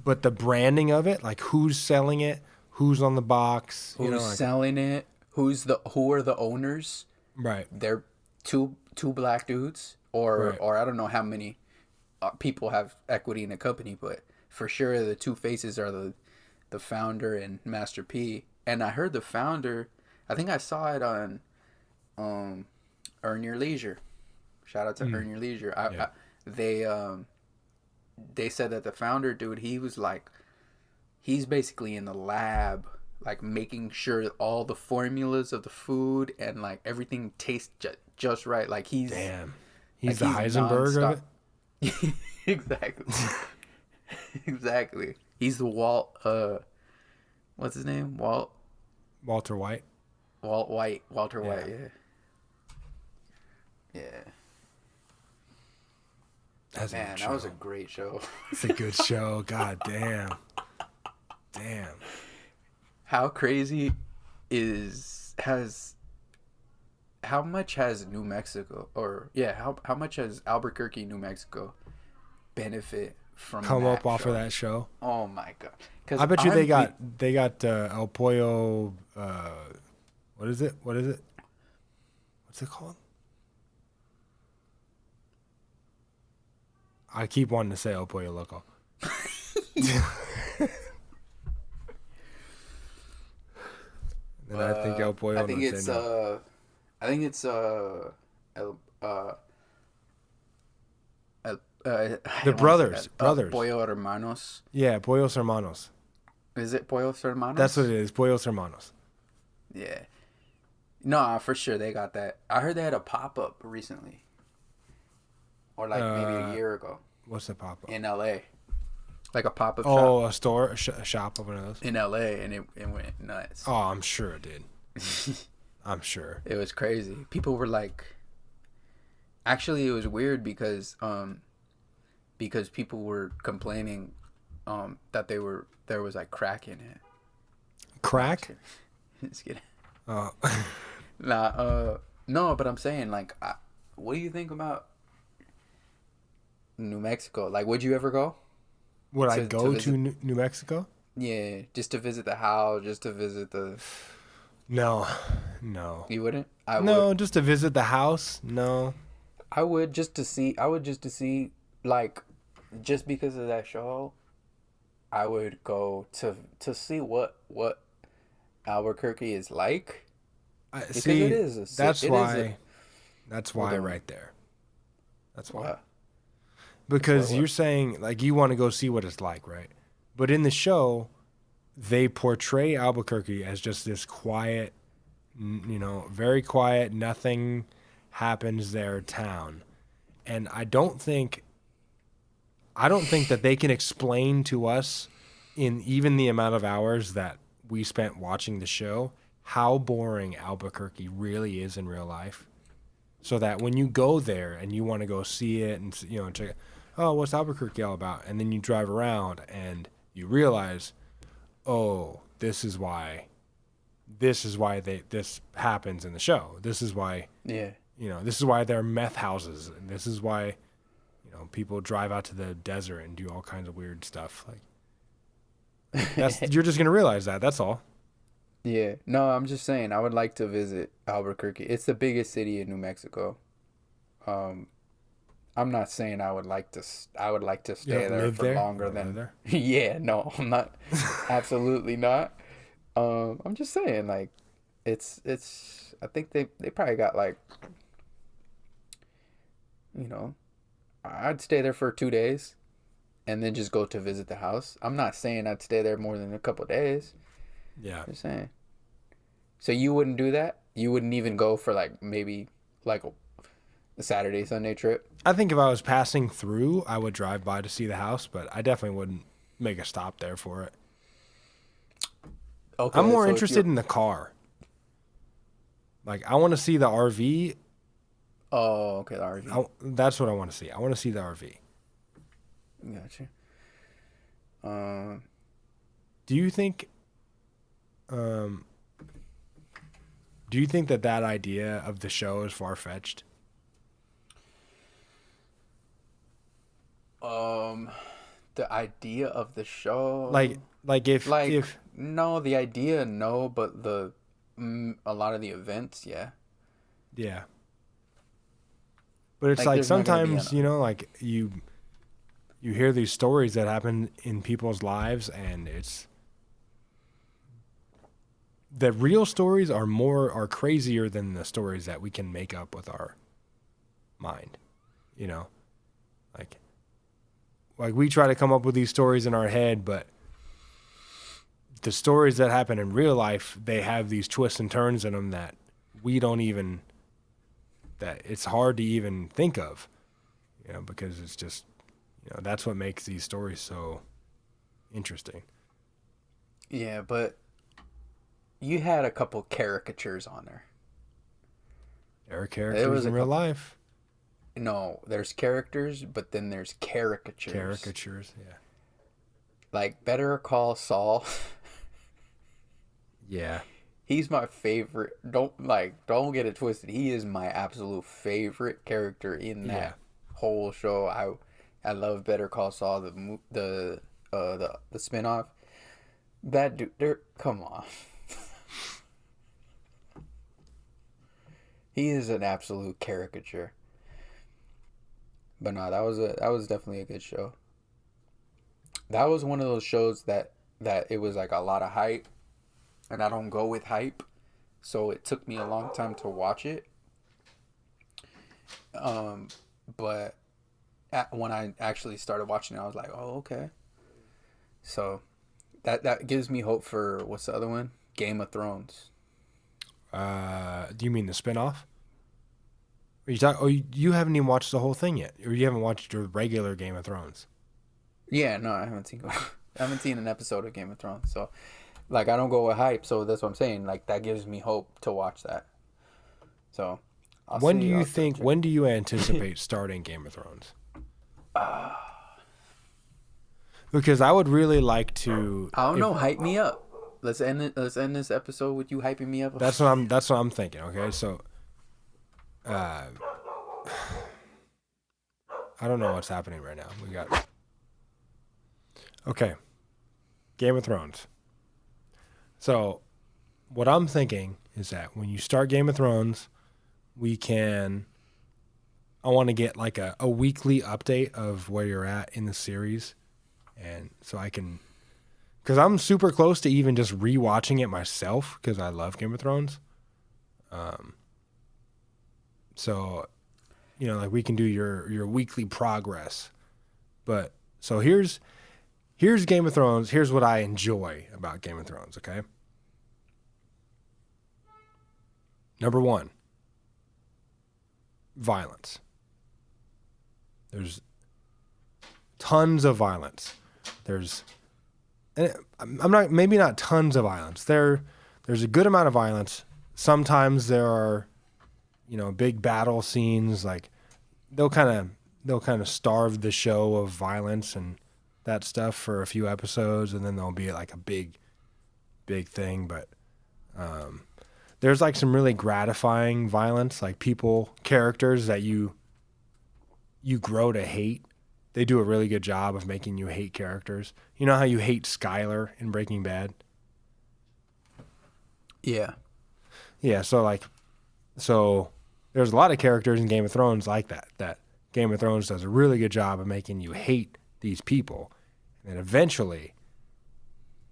But the branding of it, like who's selling it, who's on the box, Who's like selling it? Who are the owners? right. They're two black dudes, or Right. or I don't know how many people have equity in the company, but for sure the two faces are the founder and Master P. And I heard the founder, I think I saw it on Earn Your Leisure. Shout out to Earn Your Leisure. Yeah. They said that the founder dude, he was like, he's basically in the lab, like making sure all the formulas of the food and like everything tastes just right. Like Damn. He's like the Heisenberg of nonstop. it. Exactly. Exactly. He's the Walt. What's his name? Walter White. White. Walter Yeah. White. Yeah. Yeah. That's a Man, good that was a show. great show. It's a good show. God damn. Damn. How crazy how much has New Mexico, or yeah, how much has Albuquerque, New Mexico benefit from Come that up off show? of that show. Oh my god! 'Cause I bet you they I'm got El Pollo. What is it? What's it called? I keep wanting to say El Pollo Loco. And I think El Pollo. I think no it's say no. I think it's El, El, I The don't wanna say brothers. that. Brothers. Pollo Hermanos. Yeah, Pollos Hermanos. Is it Pollo Hermanos? That's what it is. Pollos Hermanos. Yeah. No, for sure they got that. I heard they had a pop up recently, or like maybe a year ago What's the pop up? in LA, like a pop up shop Oh, a store, a shop of one of those. in LA, and it went nuts. Oh, I'm sure it did. I'm sure. It was crazy. People were like, actually, it was weird because people were complaining that there was like crack in it. Crack? Just kidding. Oh. No, but I'm saying like, what do you think about New Mexico? Like, would you ever go? Would I To go visit? to New Mexico? Yeah, just to visit the house, just to visit the. No, no, You wouldn't? I would. no. Just to visit the house. No. I would just to see. I would just to see, like, just because of that show. I would go to see what Albuquerque is like, I because it see. is a That's it is a why. That's well why then right there. That's why. what Because you're what saying like you want to go see what it's like, right? But in the show, they portray Albuquerque as just this quiet, very quiet, nothing happens there town. And I don't think that they can explain to us in even the amount of hours that we spent watching the show how boring Albuquerque really is in real life. So that when you go there and you want to go see it and check, oh, what's Albuquerque all about? And then you drive around and you realize, oh, this happens in the show. This is why yeah. this is why there are meth houses, and this is why people drive out to the desert and do all kinds of weird stuff. Like that's you're just gonna realize that. That's all. Yeah. No, I'm just saying I would like to visit Albuquerque. It's the biggest city in New Mexico. Um, I'm not saying I would like to You stay don't there live for there. You longer don't live than there. yeah, no, I'm not. Absolutely not. I'm just saying, like, it's I think they probably got, like, you know, I'd stay there for 2 days and then just go to visit the house. I'm not saying I'd stay there more than a couple days. Yeah. Just saying. So you wouldn't do that? You wouldn't even go for, like, maybe like a Saturday Sunday trip? I think if I was passing through, I would drive by to see the house, but I definitely wouldn't make a stop there for it. I'm Okay, more so if interested you're in the car. Like I want to see the RV. oh, okay, the RV. That's what I want to see. I want to see the RV. Gotcha. Um, Do you think? Um, do you think that idea of the show is far fetched? um, the idea of the show, Like if like, if no, the idea, no, but a lot of the events, yeah. yeah, but it's Like, like there's not gonna be sometimes like you hear these stories that happen in people's lives, and it's the real stories are crazier than the stories that we can make up with our mind. You know, like we try to come up with these stories in our head, but the stories that happen in real life, they have these twists and turns in them that we don't even that it's hard to even think of, because it's just that's what makes these stories so interesting. yeah, but you had a couple caricatures on there. There are There characters was in a real couple. life. No, there's characters, but then there's caricatures. Caricatures, yeah. Like Better Call Saul. Yeah. He's my favorite. Don't get it twisted. He is my absolute favorite character in Yeah. that whole show. I love Better Call Saul, the spinoff. That dude, come on. He is an absolute caricature. But no, that was definitely a good show. That was one of those shows that it was like a lot of hype, and I don't go with hype, so it took me a long time to watch it. Um, but when I actually started watching it, I was like, oh, okay. So that gives me hope for what's the other one? Game of Thrones. Do you mean the spinoff? Are you talk? Oh, you haven't even watched the whole thing yet, or you haven't watched your regular Game of Thrones. Yeah, no, I haven't seen I haven't seen an episode of Game of Thrones. So, like, I don't go with hype, so that's what I'm saying. Like, that gives me hope to watch that. So, I'll When do see. you I'll still think? check. When do you anticipate starting Game of Thrones? Because I would really like to. I don't If know. Hype me up. Let's end it. Let's end this episode with you hyping me up. that's what I'm thinking. Okay, so, I don't know what's happening right now. We got okay, Game of Thrones. So, what I'm thinking is that when you start Game of Thrones, we can. I want to get like a weekly update of where you're at in the series, and so I can, because I'm super close to even just rewatching it myself because I love Game of Thrones. So, like we can do your weekly progress. But so here's Game of Thrones. Here's what I enjoy about Game of Thrones. Okay. Number one, violence. There's tons of violence. I'm not, maybe not tons of violence. There's a good amount of violence. Sometimes there are, big battle scenes. Like they'll kind of starve the show of violence and that stuff for a few episodes, and then there'll be like a big thing. But there's like some really gratifying violence, like characters that you grow to hate. They do a really good job of making you hate characters. You know how you hate Skylar in Breaking Bad? Yeah. Yeah, so there's a lot of characters in Game of Thrones like that Game of Thrones does a really good job of making you hate these people. And eventually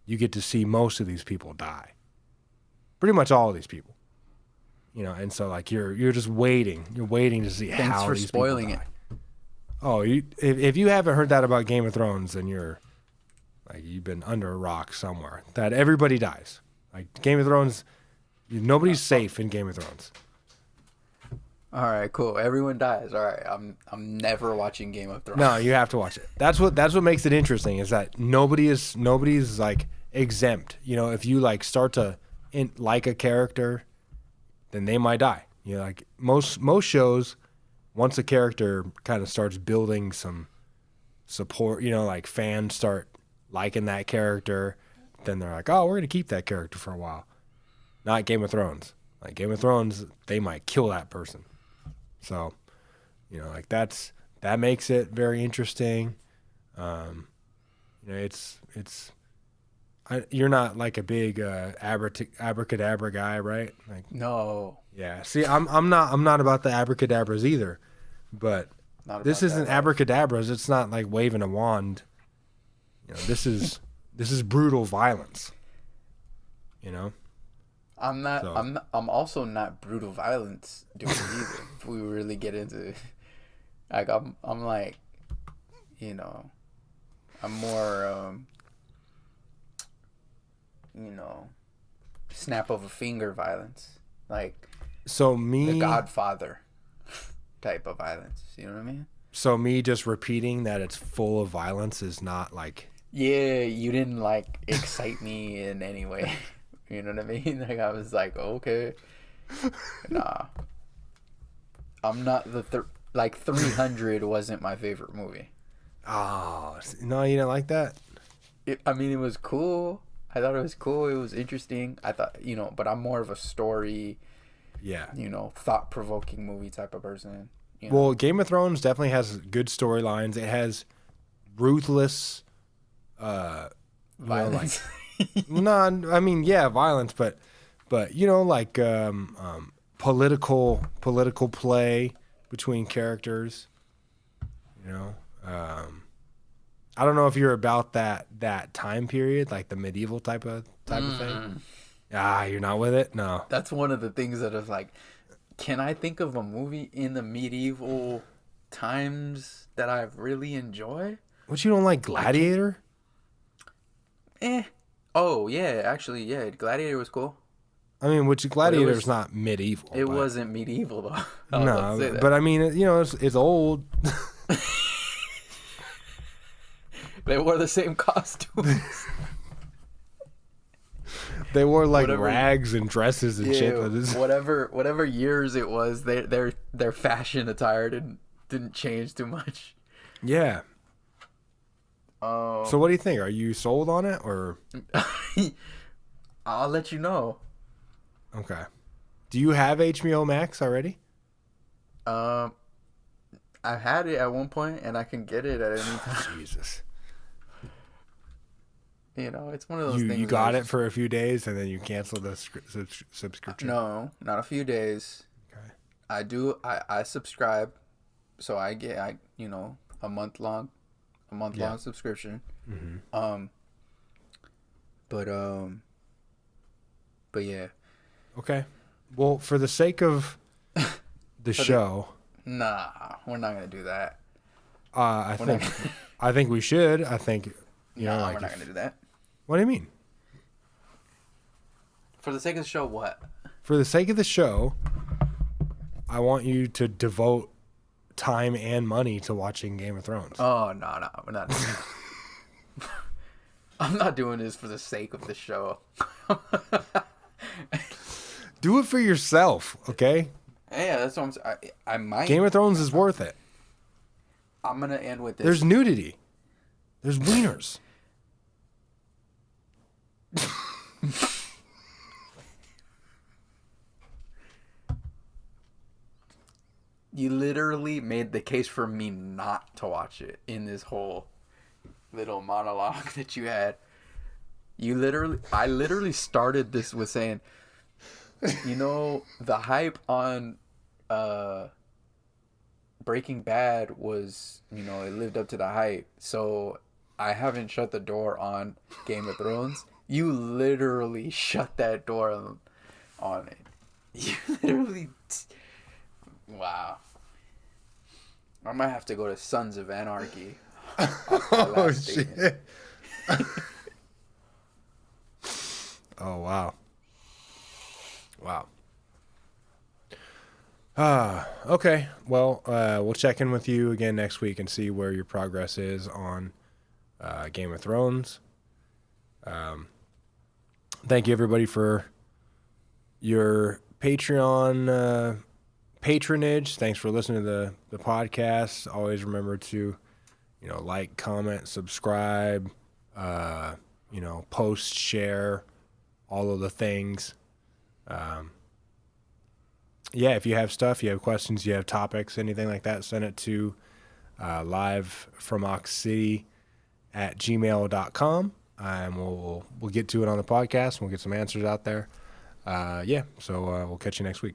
you get to see most of these people die. Pretty much all of these people. And so like you're just waiting. You're waiting to see Thanks how for these spoiling people die. it. Oh, if you haven't heard that about Game of Thrones, then you've been under a rock somewhere. That everybody dies. Like Game of Thrones, nobody's safe in Game of Thrones. All right, cool. Everyone dies. All right, I'm never watching Game of Thrones. No, you have to watch it. That's what makes it interesting is that nobody's like exempt. If you like start to like a character, then they might die. Like most shows. Once a character kind of starts building some support, like fans start liking that character, then they're like, oh, we're going to keep that character for a while. Not Game of Thrones. Like Game of Thrones, they might kill that person. So, like that makes it very interesting. You're not like a big abracadabra guy, right? Like No. yeah. See, I'm not about the abracadabras either, but this isn't abracadabras. It's not like waving a wand. This is brutal violence. I'm not. I'm also not brutal violence doing it either. If we really get into, like, I'm like, I'm more, snap of a finger violence, like the Godfather type of violence. You know what I mean? So me just repeating that it's full of violence is not like. Yeah, you didn't like excite me in any way. You know what I mean? Like I was like, okay, nah. I'm not 300 wasn't my favorite movie. Oh no, you didn't like that? It was cool. I thought it was cool. It was interesting. I thought, but I'm more of a story, thought-provoking movie type of person. Well, Game of Thrones definitely has good storylines. It has ruthless, violence. Violence, but like political play between characters. I don't know if you're about that time period, like the medieval type of thing. You're not with it? No. That's one of the things that is like, can I think of a movie in the medieval times that I really enjoy? What, you don't like Gladiator? Oh, yeah, actually, yeah, Gladiator was cool. I mean, which Gladiator's not medieval. It wasn't medieval, though. No, but I mean, it's old. They wore the same costumes. They wore like rags and dresses and shit. Whatever years it was, their fashion attire didn't change too much. Yeah. So what do you think? Are you sold on it or? I'll let you know. Okay. Do you have HBO Max already? I had it at one point, and I can get it at any time. Jesus. You know, it's one of those You things. got where it for a few days and then you cancel the subscription. no, not a few days. Okay. I do. I subscribe, so I get a month long subscription. Mm-hmm. Um, but yeah. Okay. Well, for the sake of the show, Nah, we're not gonna do that. I We're think not. I think we should. I think you know, Nah, like we're not gonna do that. what do you mean? For the sake of the show, what? For the sake of the show, I want you to devote time and money to watching Game of Thrones. Oh no, we're not doing that. I'm not doing this for the sake of the show. Do it for yourself, okay? Yeah, that's what I'm saying. I might. Game of Thrones is worth it. I'm gonna end with this. There's nudity. There's wieners. You literally made the case for me not to watch it in this whole little monologue that you had. I literally started this with saying, the hype on Breaking Bad was, it lived up to the hype. So I haven't shut the door on Game of Thrones. You literally shut that door on it. You literally... Wow. I might have to go to Sons of Anarchy. Oh, shit. Oh, wow. Wow. Okay. Well, we'll check in with you again next week and see where your progress is on Game of Thrones. Thank you, everybody, for your Patreon patronage. Thanks for listening to the podcast. Always remember to, like, comment, subscribe, post, share, all of the things. Yeah, if you have stuff, you have questions, you have topics, anything like that, send it to livefromoxcity@gmail.com, and we'll get to it on the podcast, and we'll get some answers out there. So we'll catch you next week.